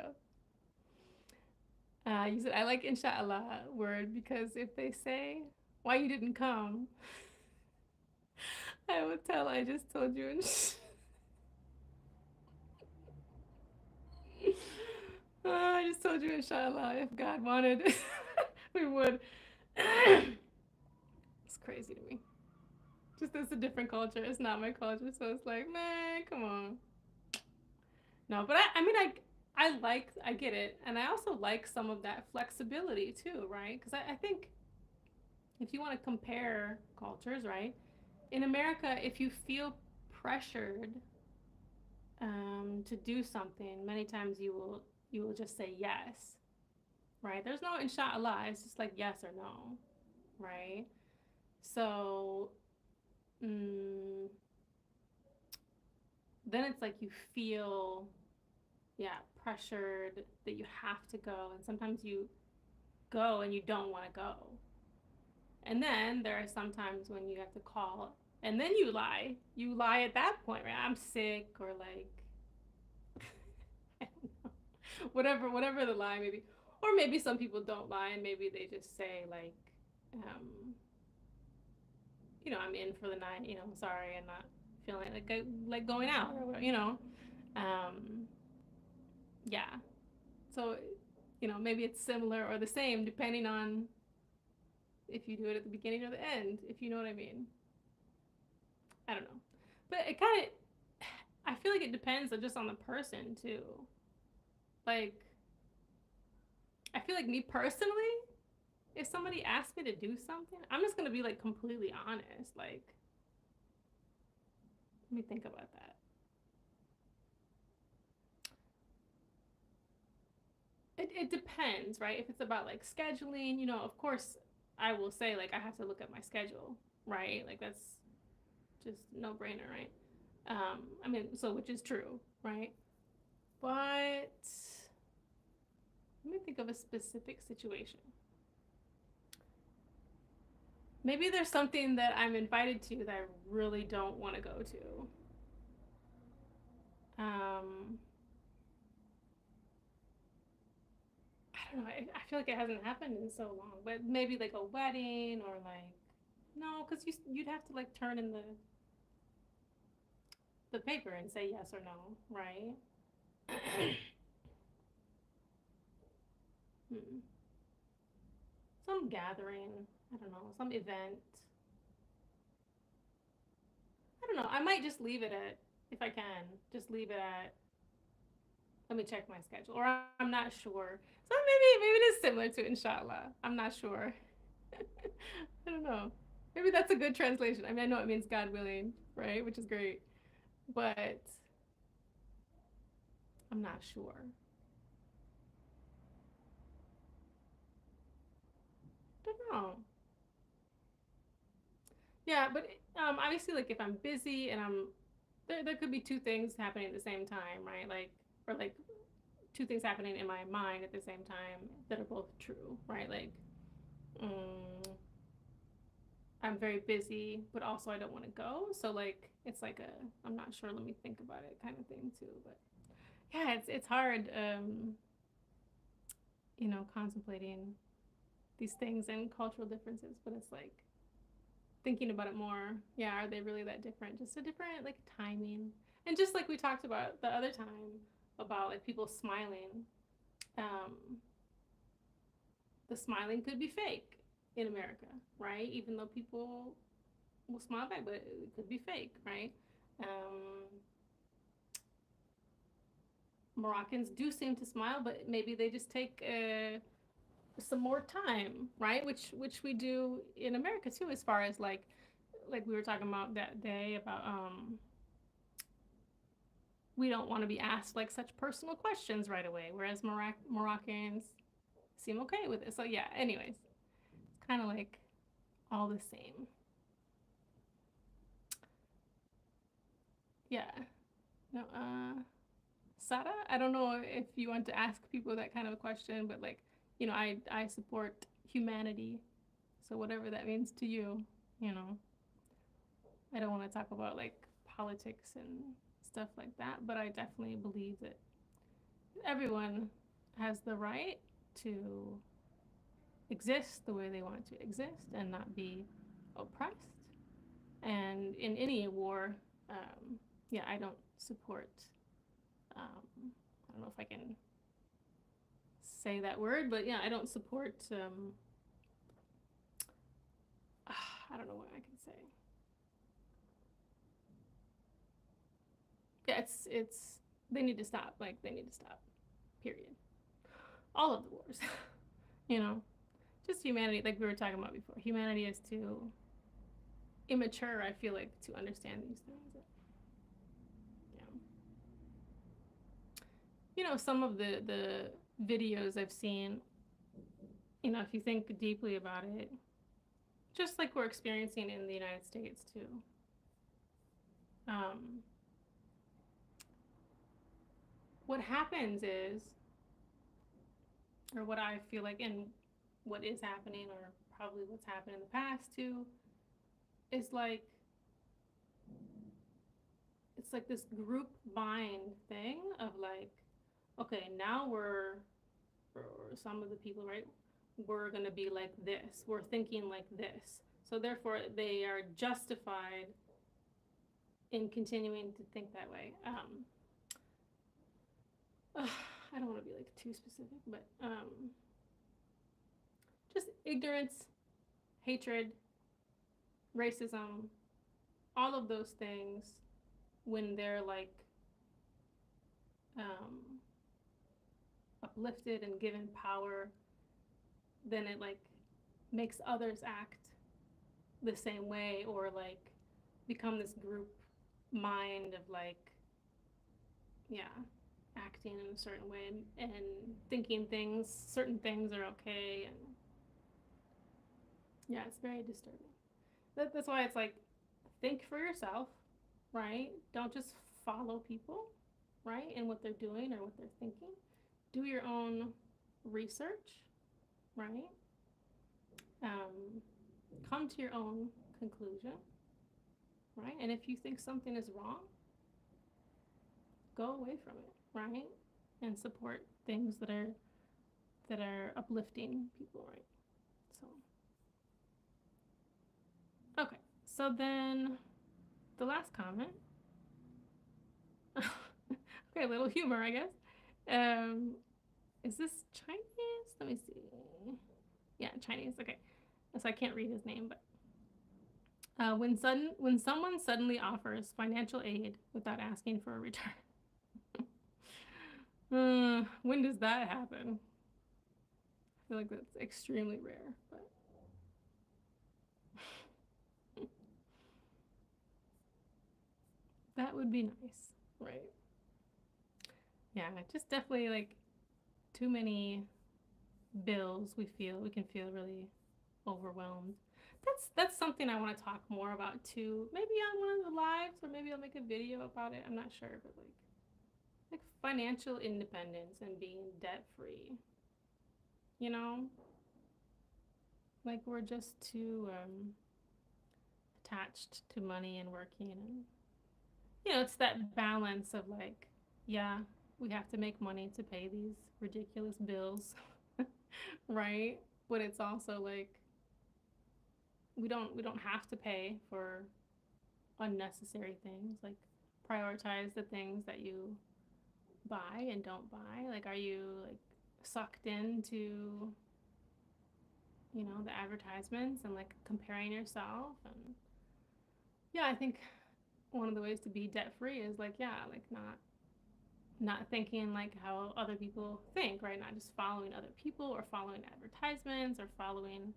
said, I like inshallah word because if they say why you didn't come, I would tell I just told you. I just told you inshallah. If God wanted, we would. It's crazy to me. Just it's a different culture. It's not my culture, so it's like, man, come on. No, but I mean, I get it, and I also like some of that flexibility too, right? Because I think if you want to compare cultures, right? In America, if you feel pressured to do something, many times you will just say yes, right? There's no inshallah. It's just like yes or no, right? So mm, then it's like you feel, yeah, pressured that you have to go, and sometimes you go and you don't want to go, and then there are some times when you have to call, and then you lie at that point, right? I'm sick, or like whatever the lie maybe, or maybe some people don't lie and maybe they just say like, um, I'm in for the night. Sorry, I'm not feeling like going out, or. Um, yeah. So, maybe it's similar or the same depending on if you do it at the beginning or the end, if you know what I mean. I don't know, but it kind of, I feel like it depends just on the person too. Like, I feel like me personally, if somebody asks me to do something, I'm just gonna be like completely honest. Like, let me think about that. it depends, right? If it's about like scheduling, of course I will say like I have to look at my schedule, right? Like that's just no brainer, right? I mean, so which is true, right? But let me think of a specific situation. Maybe there's something that I'm invited to that I really don't want to go to. Um, I don't know. I feel like it hasn't happened in so long, but maybe like a wedding or like no, because you'd have to like turn in the paper and say yes or no, right? Hmm. Some gathering, I don't know, some event. I don't know. I might just leave it at if I can, just leave it at let me check my schedule. Or I'm not sure. So maybe it is similar to inshallah. I'm not sure. I don't know. Maybe that's a good translation. I mean, I know it means God willing, right? Which is great. But I'm not sure. I don't know. Yeah, but obviously, like if I'm busy and there could be two things happening at the same time, right? Like or like two things happening in my mind at the same time that are both true, right? Like, mm, I'm very busy, but also I don't want to go. So like, it's like I'm not sure. Let me think about it, kind of thing too. But yeah, it's hard, contemplating these things and cultural differences. But it's like thinking about it more. Yeah, are they really that different? Just a different like timing, and just like we talked about the other time about like people smiling. Um, the smiling could be fake in America, right? Even though people will smile back, but it could be fake, right? Um, Moroccans do seem to smile, but maybe they just take some more time, right? Which we do in America too, as far as like we were talking about that day about we don't want to be asked like such personal questions right away, whereas Moroccans seem okay with it. So yeah, anyways, it's kind of like all the same. Yeah. No, Sada, I don't know if you want to ask people that kind of a question, but like, I support humanity. So whatever that means to you, you know, I don't want to talk about like politics and stuff like that, but I definitely believe that everyone has the right to exist the way they want to exist and not be oppressed. And in any war, yeah, I don't support. I don't know if I can say that word, but yeah, I don't support. I don't know what I can say. Yeah, it's they need to stop. Like they need to stop. Period. All of the wars. you know, just humanity. Like we were talking about before, humanity is too immature. I feel like to understand these things. Yeah. Some of the videos I've seen. If you think deeply about it, just like we're experiencing in the United States too. Um, what happens is, or what I feel like, and what is happening, or probably what's happened in the past too, is like it's like this group mind thing of like, okay, now or some of the people, right? We're gonna be like this. We're thinking like this. So therefore, they are justified in continuing to think that way. I don't want to be like too specific, but just ignorance, hatred, racism, all of those things when they're like um, uplifted and given power, then it like makes others act the same way or like become this group mind of like, yeah. acting in a certain way and thinking certain things are okay. And yeah, it's very disturbing. That's why it's like, think for yourself, right? Don't just follow people, right? And what they're doing or what they're thinking. Do your own research, right? Come to your own conclusion, right? And if you think something is wrong, go away from it, right? And support things that are uplifting people, right? So, okay. So then the last comment. Okay, a little humor, I guess. Um, is this Chinese? Let me see. Yeah, Chinese. Okay. So I can't read his name, but when someone suddenly offers financial aid without asking for a return, when does that happen? I feel like that's extremely rare, but that would be nice, right? Yeah, just definitely like too many bills. We can feel really overwhelmed. That's something I want to talk more about too. Maybe on one of the lives, or maybe I'll make a video about it. I'm not sure, but like financial independence and being debt free. You know, like we're just too attached to money and working, and it's that balance of like, yeah, we have to make money to pay these ridiculous bills, right? But it's also like we don't have to pay for unnecessary things. Like prioritize the things that you buy and don't buy. Like, are you like sucked into the advertisements and like comparing yourself? And yeah, I think one of the ways to be debt free is like, yeah, like not thinking like how other people think, right? Not just following other people or following advertisements or following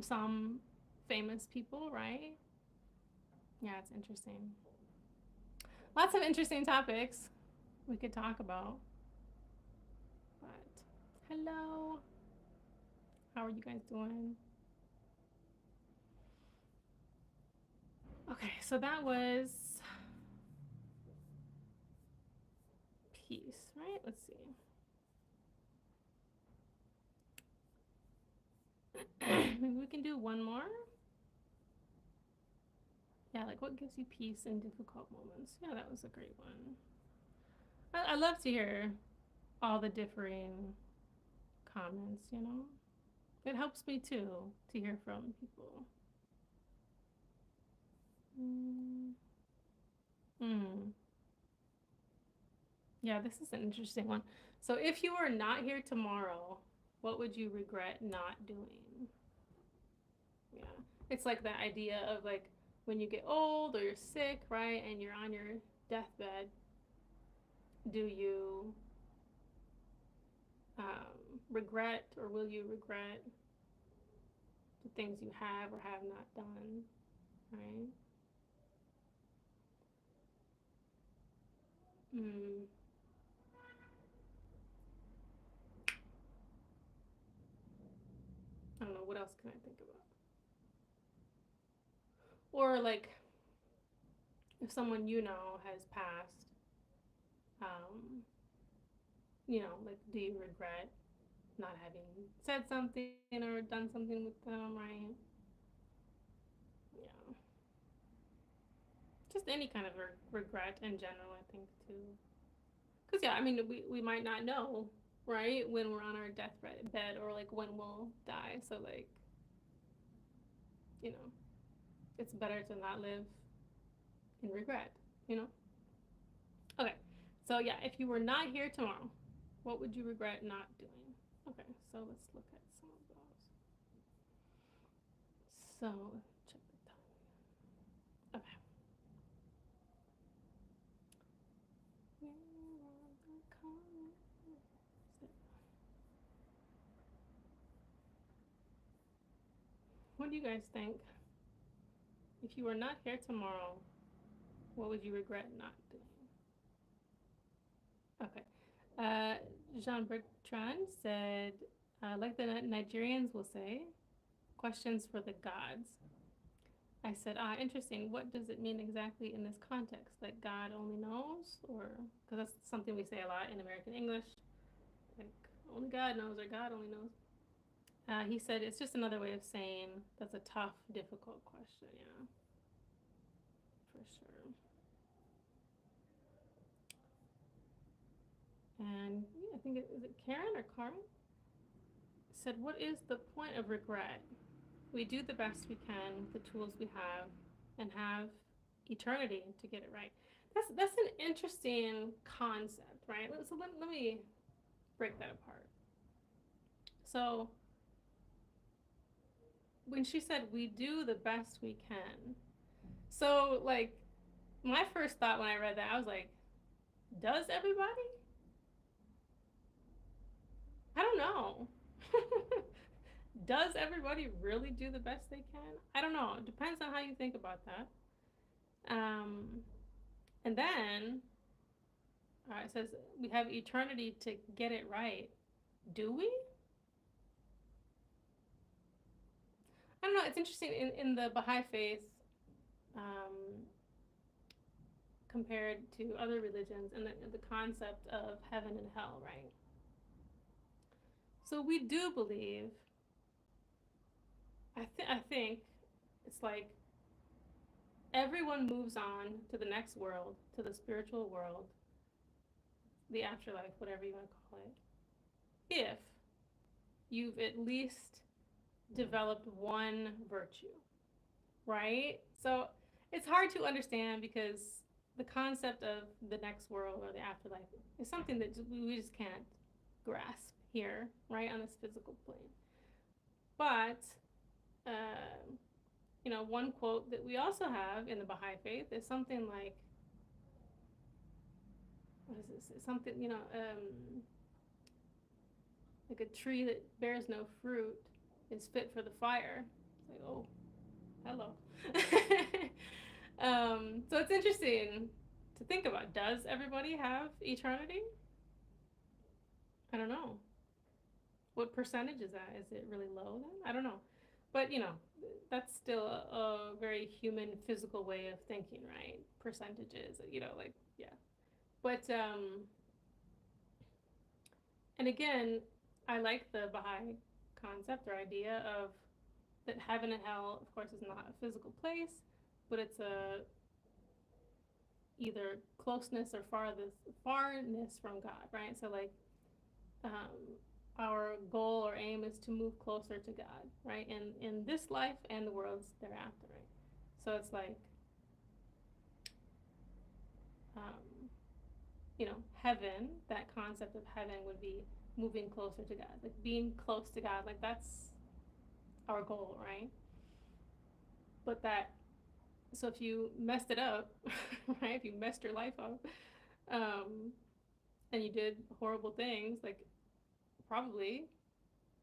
some famous people, right? Yeah, it's interesting. Lots of interesting topics we could talk about. But hello, how are you guys doing? Okay, so that was peace, right? Let's see. Maybe we can do one more. Yeah, like what gives you peace in difficult moments? Yeah, that was a great one. I love to hear all the differing comments. It helps me too to hear from people. Mm. Mm. Yeah, this is an interesting one. So, if you were not here tomorrow, what would you regret not doing? Yeah. It's like the idea of like when you get old or you're sick, right? And you're on your deathbed, do you regret or will you regret the things you have or have not done, right? Mm, I don't know. What else can I think about? Or like if someone has passed, um, like do you regret not having said something or done something with them, right? Yeah. Just any kind of regret in general, I think, too. Because, yeah, I mean, we might not know, right, when we're on our deathbed or, like, when we'll die. So, like, you know, it's better to not live in regret? Okay. So, yeah, if you were not here tomorrow, what would you regret not doing? Okay, so let's look at some of those. So, check the time. Okay. What do you guys think? If you were not here tomorrow, what would you regret not doing? Okay. Jean Bertrand said, like the Nigerians will say, questions for the gods. I said, interesting. What does it mean exactly in this context? That God only knows? Or, because that's something we say a lot in American English, like, only God knows or God only knows. He said, it's just another way of saying that's a tough, difficult question. Yeah, for sure. And yeah, I think is it Karen or Carmen? Said, what is the point of regret? We do the best we can with the tools we have and have eternity to get it right. That's an interesting concept, right? So let me break that apart. So when she said we do the best we can, so like my first thought when I read that, I was like, does everybody? I don't know. Does everybody really do the best they can? I don't know. It depends on how you think about that. Um, and then it says we have eternity to get it right. Do we? I don't know. It's interesting in the Baha'i faith, um, compared to other religions, and the concept of heaven and hell, right? So we do believe. I think it's like everyone moves on to the next world, to the spiritual world, the afterlife, whatever you want to call it, if you've at least developed one virtue, right? So it's hard to understand because the concept of the next world or the afterlife is something that we just can't grasp here, right, on this physical plane. But, uh, one quote that we also have in the Baha'i faith is something like, what is this? Something, like a tree that bears no fruit is fit for the fire. It's like, oh, hello. So it's interesting to think about. Does everybody have eternity? I don't know. What percentage is that? Is it really low then? I don't know. But, that's still a very human, physical way of thinking, right? Percentages, like, yeah. But, and again, I like the Baha'i concept or idea of that heaven and hell, of course, is not a physical place, but it's a either closeness or farness from God, right? So like, our goal or aim is to move closer to God, right? In this life and the worlds thereafter, right? So it's like, um, heaven. That concept of heaven would be moving closer to God, like being close to God. Like that's our goal, right? But that so if you messed it up, right? If you messed your life up, um, and you did horrible things, like probably,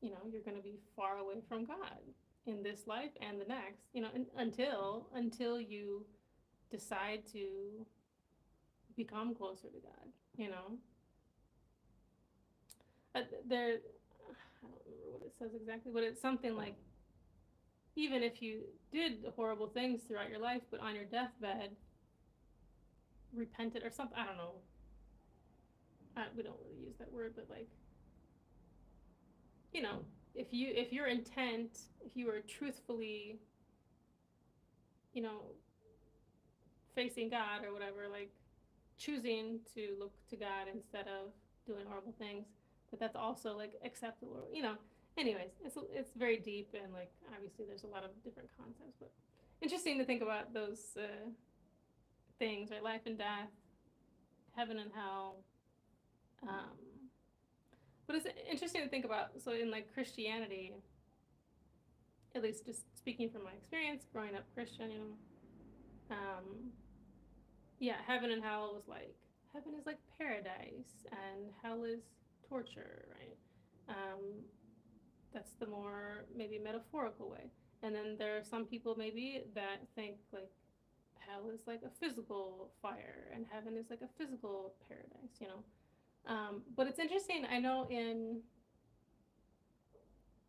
you're going to be far away from God in this life and the next, until you decide to become closer to God, you know. There, I don't remember what it says exactly, but it's something like even if you did horrible things throughout your life, but on your deathbed repented or something, I don't know. We don't really use that word, but like, you know, if your intent, if you were truthfully, you know, facing God or whatever, like choosing to look to God instead of doing horrible things, but that's also like acceptable. Anyways, it's very deep and like obviously there's a lot of different concepts, but interesting to think about those things, right? Life and death, heaven and hell. Um, but it's interesting to think about. So in like Christianity, at least just speaking from my experience growing up Christian, yeah, heaven and hell was like heaven is like paradise and hell is torture, right? That's the more maybe metaphorical way. And then there are some people maybe that think like hell is like a physical fire and heaven is like a physical paradise. But it's interesting. I know in,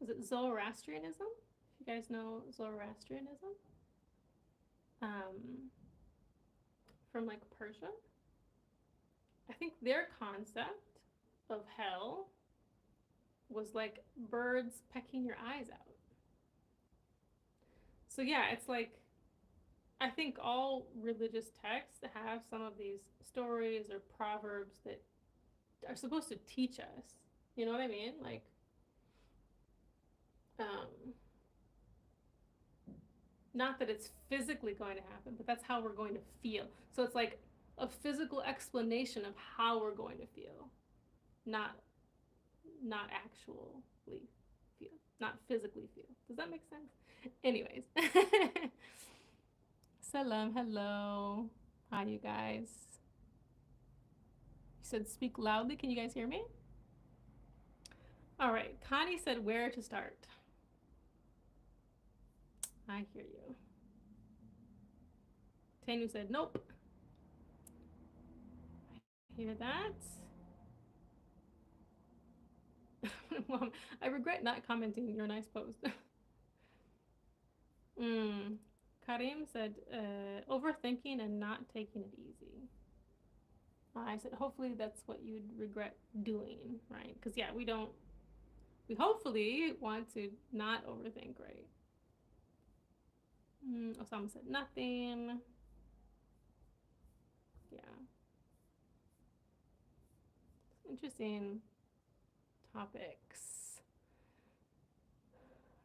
is it Zoroastrianism? If you guys know Zoroastrianism, um, from like Persia, I think their concept of hell was like birds pecking your eyes out. So yeah, it's like I think all religious texts have some of these stories or proverbs that are supposed to teach us. You know what I mean? Like, um, not that it's physically going to happen, but that's how we're going to feel. So it's like a physical explanation of how we're going to feel, not not actually feel, not physically feel. Does that make sense? Anyways, salam, hello. Hi, you guys. You said speak loudly. Can you guys hear me? All right. Connie said where to start. I hear you. Tanu said nope. I hear that. Mom, I regret not commenting your nice post. Karim said overthinking and not taking it easy. I said hopefully that's what you'd regret doing, right? Because yeah, we hopefully want to not overthink, right? Osama said nothing. Yeah. Interesting topics.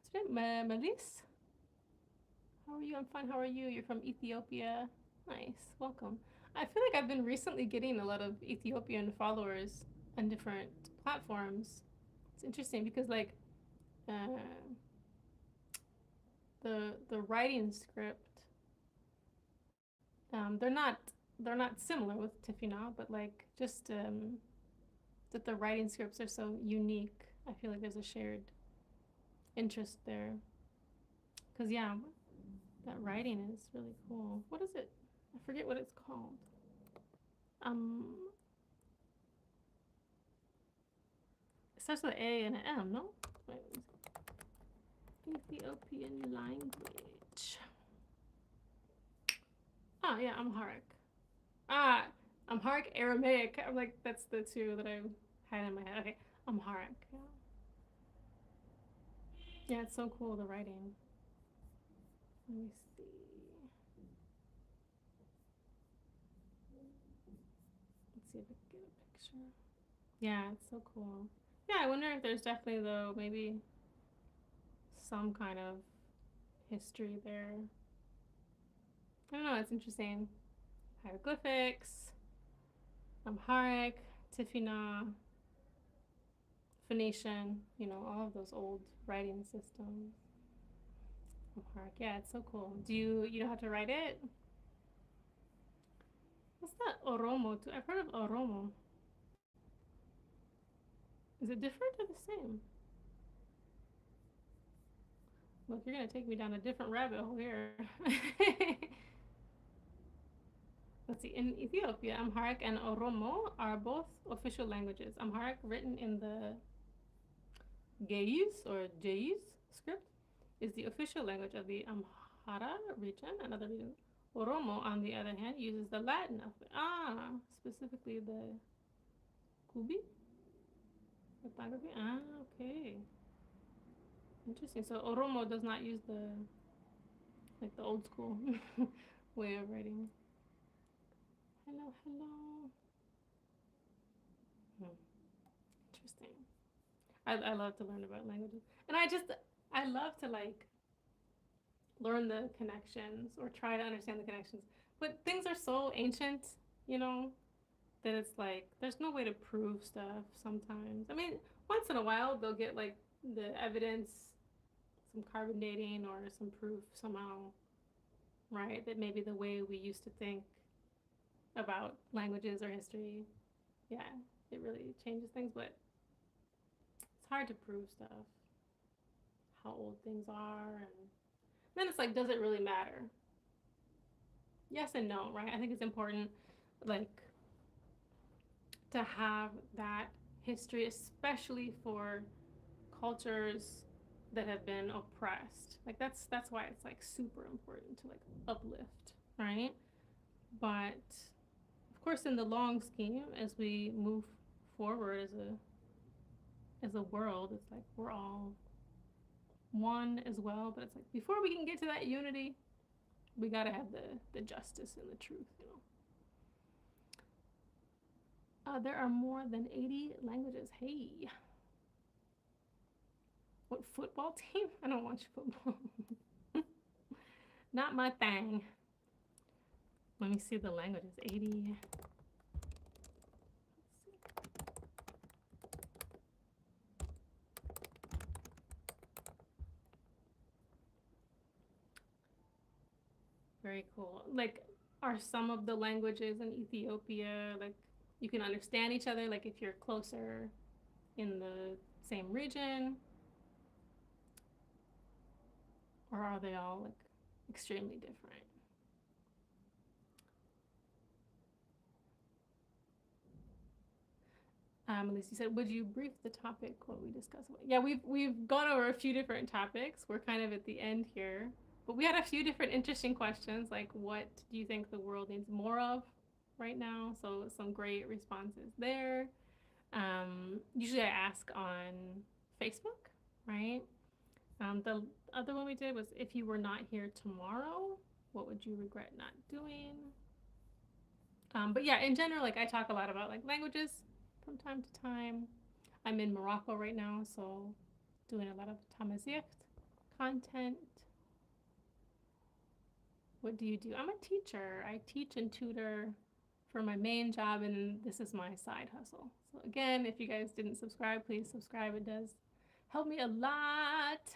Today, Melis, how are you? I'm fine. How are you? You're from Ethiopia. Nice. Welcome. I feel like I've been recently getting a lot of Ethiopian followers on different platforms. It's interesting because like uh, the writing script, they're not similar with Tifina, but like just that the writing scripts are so unique. I feel like there's a shared interest there. Cause yeah, that writing is really cool. What is it? I forget what it's called. Um, it starts with an A and an M, no? Wait, Ethiopian language. Ah, yeah, Amharic. Ah, Amharic, Aramaic. I'm like, that's the two that I had in my head. Okay, Amharic. Yeah, yeah, it's so cool, the writing. Let me see. Let's see if I can get a picture. Yeah, it's so cool. Yeah, I wonder if there's definitely, though, maybe some kind of history there. I don't know, it's interesting. Hieroglyphics, Amharic, Tifina, Phoenician, all of those old writing systems. Amharic, yeah, it's so cool. Do you know how to write it? What's that Oromo too? I've heard of Oromo. Is it different or the same? Look, you're gonna take me down a different rabbit hole here. Let's see. In Ethiopia, Amharic and Oromo are both official languages. Amharic, written in the Ge'ez or Jeiz script, is the official language of the Amhara region and other regions. Oromo, on the other hand, uses the Latin alphabet. Specifically the Kubi orthography. Okay. Interesting. So Oromo does not use the old school way of writing. Hello, hello. Hmm. Interesting. I love to learn about languages, and I love to like learn the connections or try to understand the connections. But things are so ancient, you know, that it's like there's no way to prove stuff sometimes. I mean, once in a while they'll get like the evidence, some carbon dating or some proof somehow, right? That maybe the way we used to think about languages or history, yeah, it really changes things, but it's hard to prove stuff, how old things are, and then it's like, does it really matter? Yes and no, right? I think it's important, like, to have that history, especially for cultures that have been oppressed. Like that's why it's like super important to like uplift, right? But of course, in the long scheme, as we move forward as a world, it's like we're all one as well. But it's like before we can get to that unity, we gotta have the justice and the truth, you know. There are more than 80 languages. Hey, what football team? I don't watch football. Not my thing. Let me see the languages. 80. Very cool. Like, are some of the languages in Ethiopia, like, you can understand each other, like, if you're closer in the same region? Or are they all, like, extremely different? Elise, you said, would you brief the topic what we discussed? Yeah, we've gone over a few different topics. We're kind of at the end here, but we had a few different interesting questions, like what do you think the world needs more of right now? So some great responses there. Usually I ask on Facebook, right? The other one we did was if you were not here tomorrow, what would you regret not doing? But yeah, in general, like I talk a lot about like languages from time to time. I'm in Morocco right now, so doing a lot of Amazigh content. What do you do? I'm a teacher. I teach and tutor for my main job, and this is my side hustle. So again, if you guys didn't subscribe, please subscribe. It does help me a lot.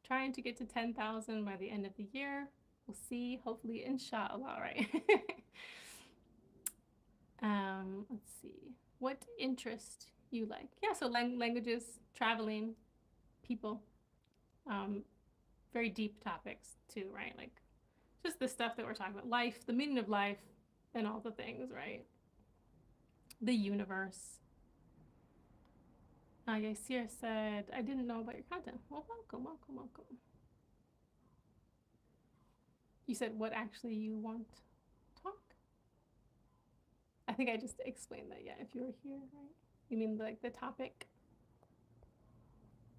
Trying to get to 10,000 by the end of the year. We'll see. Hopefully, inshallah, right? Let's see. What interest you like? Yeah, so languages, traveling, people, um, very deep topics too, right? Like just the stuff that we're talking about, life, the meaning of life, and all the things, right? The universe. Yasir said, I didn't know about your content. Well, welcome, welcome, welcome. You said what actually you want to talk? I think I just explained that, yeah, if you were here, right? You mean like the topic?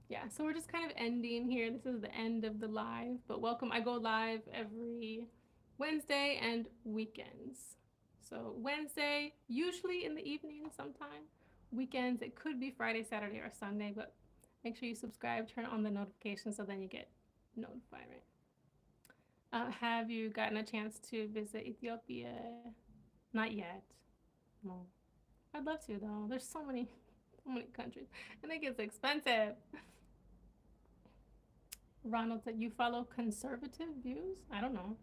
Yeah, so we're just kind of ending here. This is the end of the live, but welcome. I go live every Wednesday and weekends. So Wednesday, usually in the evening sometime. Weekends, it could be Friday, Saturday, or Sunday, but make sure you subscribe, turn on the notifications so then you get notified, right? Have you gotten a chance to visit Ethiopia? Not yet. No. I'd love to though. There's so many countries, and it gets expensive. Ronald said, you follow conservative views? I don't know.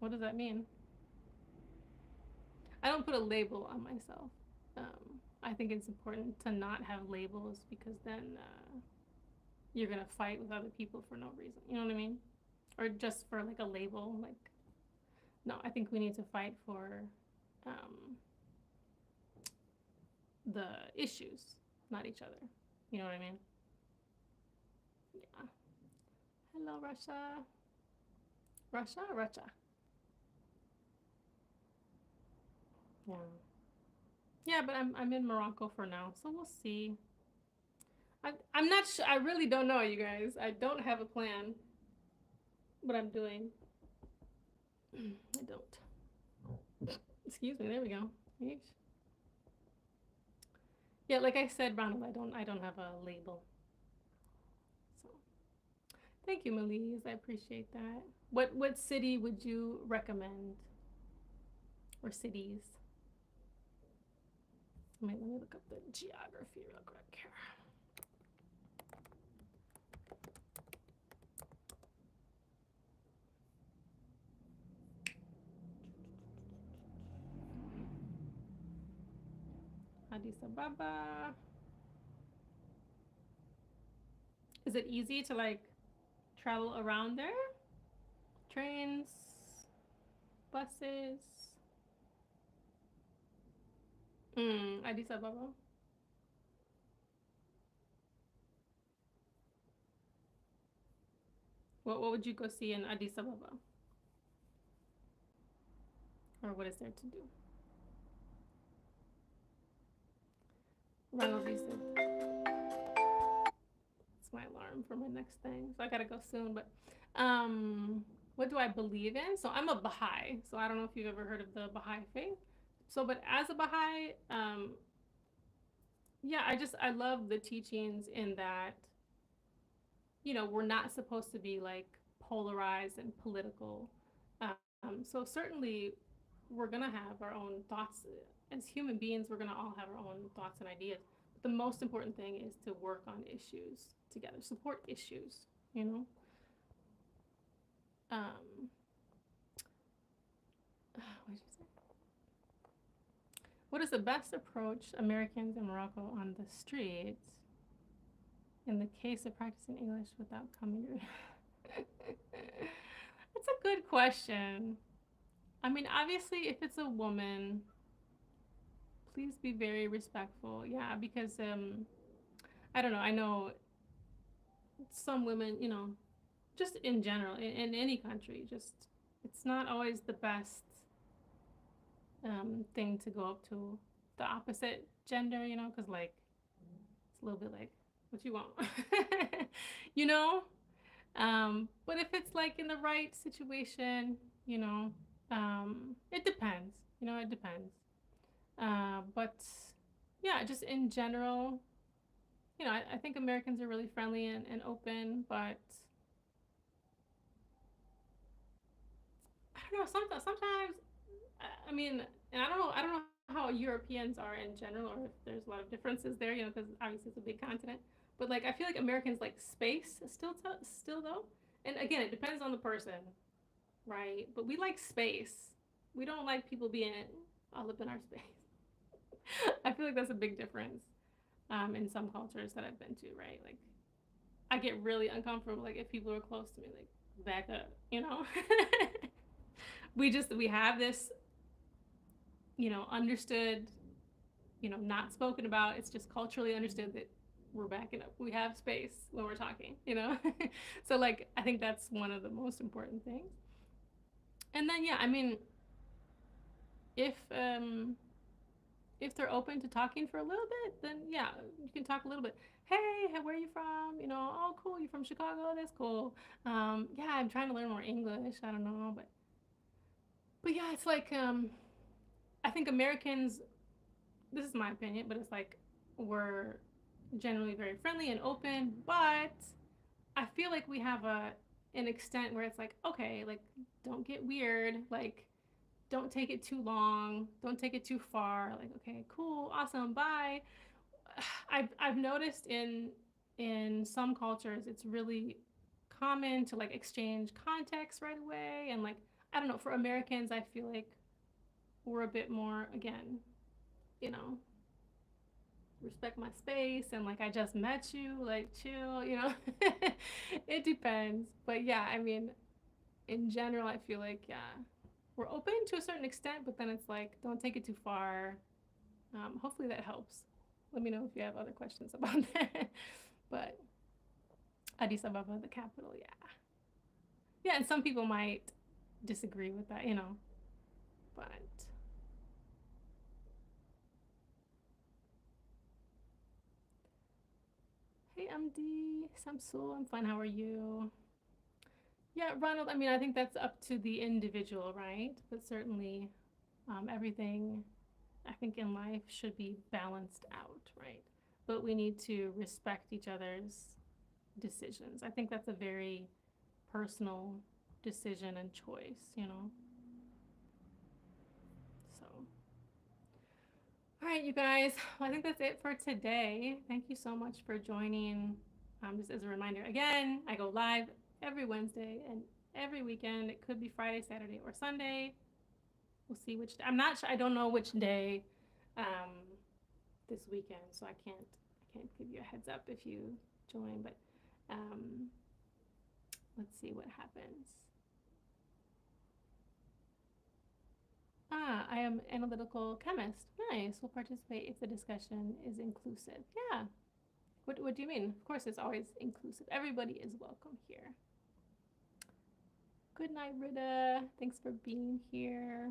What does that mean? I don't put a label on myself. I think it's important to not have labels because then you're going to fight with other people for no reason. You know what I mean? Or just for like a label. Like, no, I think we need to fight for the issues, not each other. You know what I mean? Yeah. Hello, Russia. Russia? Russia. Yeah. Yeah, but I'm in Morocco for now, so we'll see. I'm not sure. I really don't know, you guys. I don't have a plan. What I'm doing. I don't. Excuse me. There we go. Yeah, like I said, Ronald, I don't have a label. So, thank you, Melise. I appreciate that. What city would you recommend? Or cities? Let me look up the geography real quick here. Addis Ababa. Is it easy to like travel around there? Trains, buses. Addis Ababa. What would you go see in Addis Ababa, or what is there to do? Ronald, you said it's my alarm for my next thing, so I gotta go soon. But what do I believe in? So I'm a Baha'i. So I don't know if you've ever heard of the Baha'i faith. So, but as a Baha'i, yeah, I love the teachings in that, we're not supposed to be like polarized and political. So certainly we're gonna have our own thoughts as human beings. We're gonna all have our own thoughts and ideas. But the most important thing is to work on issues together, support issues. You know, um, what did you say? What is the best approach Americans in Morocco on the streets in the case of practicing English without coming to? That's a good question. I mean, obviously, if it's a woman, please be very respectful. Yeah, because I don't know. I know some women, just in general, in any country, just it's not always the best thing to go up to the opposite gender, because like it's a little bit like what you want, you know. But if it's like in the right situation, it depends. It depends. But yeah, just in general, I think Americans are really friendly and open, but I don't know. Sometimes, I mean, and I don't know how Europeans are in general, or if there's a lot of differences there, because obviously it's a big continent. But like, I feel like Americans like space still though, and again, it depends on the person, right? But we like space. We don't like people being all up in our space. I feel like that's a big difference in some cultures that I've been to, right? Like, I get really uncomfortable, like if people are close to me, like back up, we have this, understood, not spoken about. It's just culturally understood that we're backing up. We have space when we're talking. So like I think that's one of the most important things. And then yeah, I mean, if if they're open to talking for a little bit, then yeah, you can talk a little bit. Hey, where are you from? Oh, cool, you're from Chicago. That's cool. Yeah, I'm trying to learn more English. I don't know, but yeah, it's like I think Americans. This is my opinion, but it's like we're generally very friendly and open, but I feel like we have an extent where it's like, okay, like don't get weird, like don't take it too long, don't take it too far. Like, okay, cool, awesome, bye. I've noticed in some cultures it's really common to like exchange context right away, and like I don't know, for Americans I feel like we're a bit more, again, you know, respect my space, and like I just met you, like chill. It depends. But yeah, I mean, in general I feel like yeah, we're open to a certain extent, but then it's like don't take it too far. Hopefully that helps. Let me know if you have other questions about that. But Addis Ababa, the capital, yeah. Yeah, and some people might disagree with that. But hey, MD, Samsul, I'm fine. How are you? Yeah, Ronald, I mean, I think that's up to the individual, right? But certainly, everything I think in life should be balanced out, right? But we need to respect each other's decisions. I think that's a very personal decision and choice. So, all right, you guys, well, I think that's it for today. Thank you so much for joining. Just as a reminder, again, I go live every Wednesday and every weekend. It could be Friday, Saturday, or Sunday. We'll see which day. I'm not sure. I don't know which day um, this weekend, so I can't give you a heads up if you join. But um, let's see what happens. I am I'm analytical chemist. Nice. We'll participate if the discussion is inclusive. Yeah. What do you mean? Of course, it's always inclusive. Everybody is welcome here. Good night, Rita. Thanks for being here.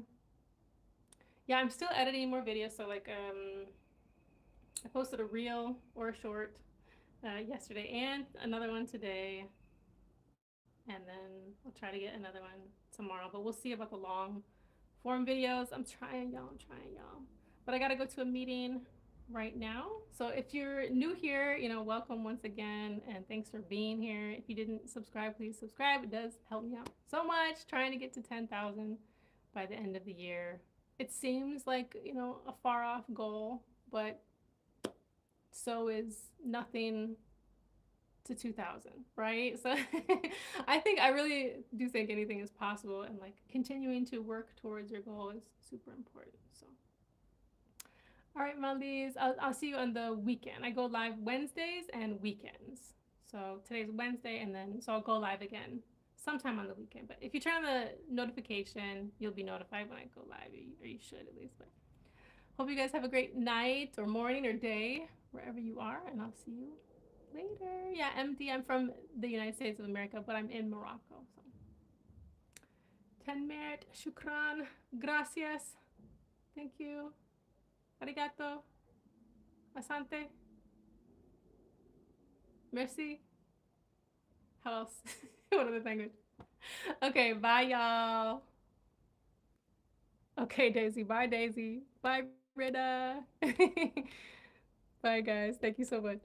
Yeah, I'm still editing more videos. So like, I posted a reel or a short yesterday and another one today, and then I'll try to get another one tomorrow. But we'll see about the long form videos. I'm trying, y'all. I'm trying, y'all. But I gotta go to a meeting right now. So if you're new here, welcome once again, and thanks for being here. If you didn't subscribe, please subscribe. It does help me out so much. Trying to get to 10,000 by the end of the year. It seems like, a far off goal, but so is nothing to 2000, right? So I really do think anything is possible, and like continuing to work towards your goal is super important. So all right, Maldives, I'll see you on the weekend. I go live Wednesdays and weekends. So today's Wednesday, and then so I'll go live again sometime on the weekend. But if you turn on the notification, you'll be notified when I go live, or you should at least. But hope you guys have a great night or morning or day wherever you are, and I'll see you later. Yeah, MD, I'm from the United States of America, but I'm in Morocco. So 10 minutes, shukran, gracias, thank you, arigato, asante, merci. How else? What other language? Okay, bye, y'all. Okay, Daisy. Bye, Daisy. Bye, Rita. Bye, guys. Thank you so much.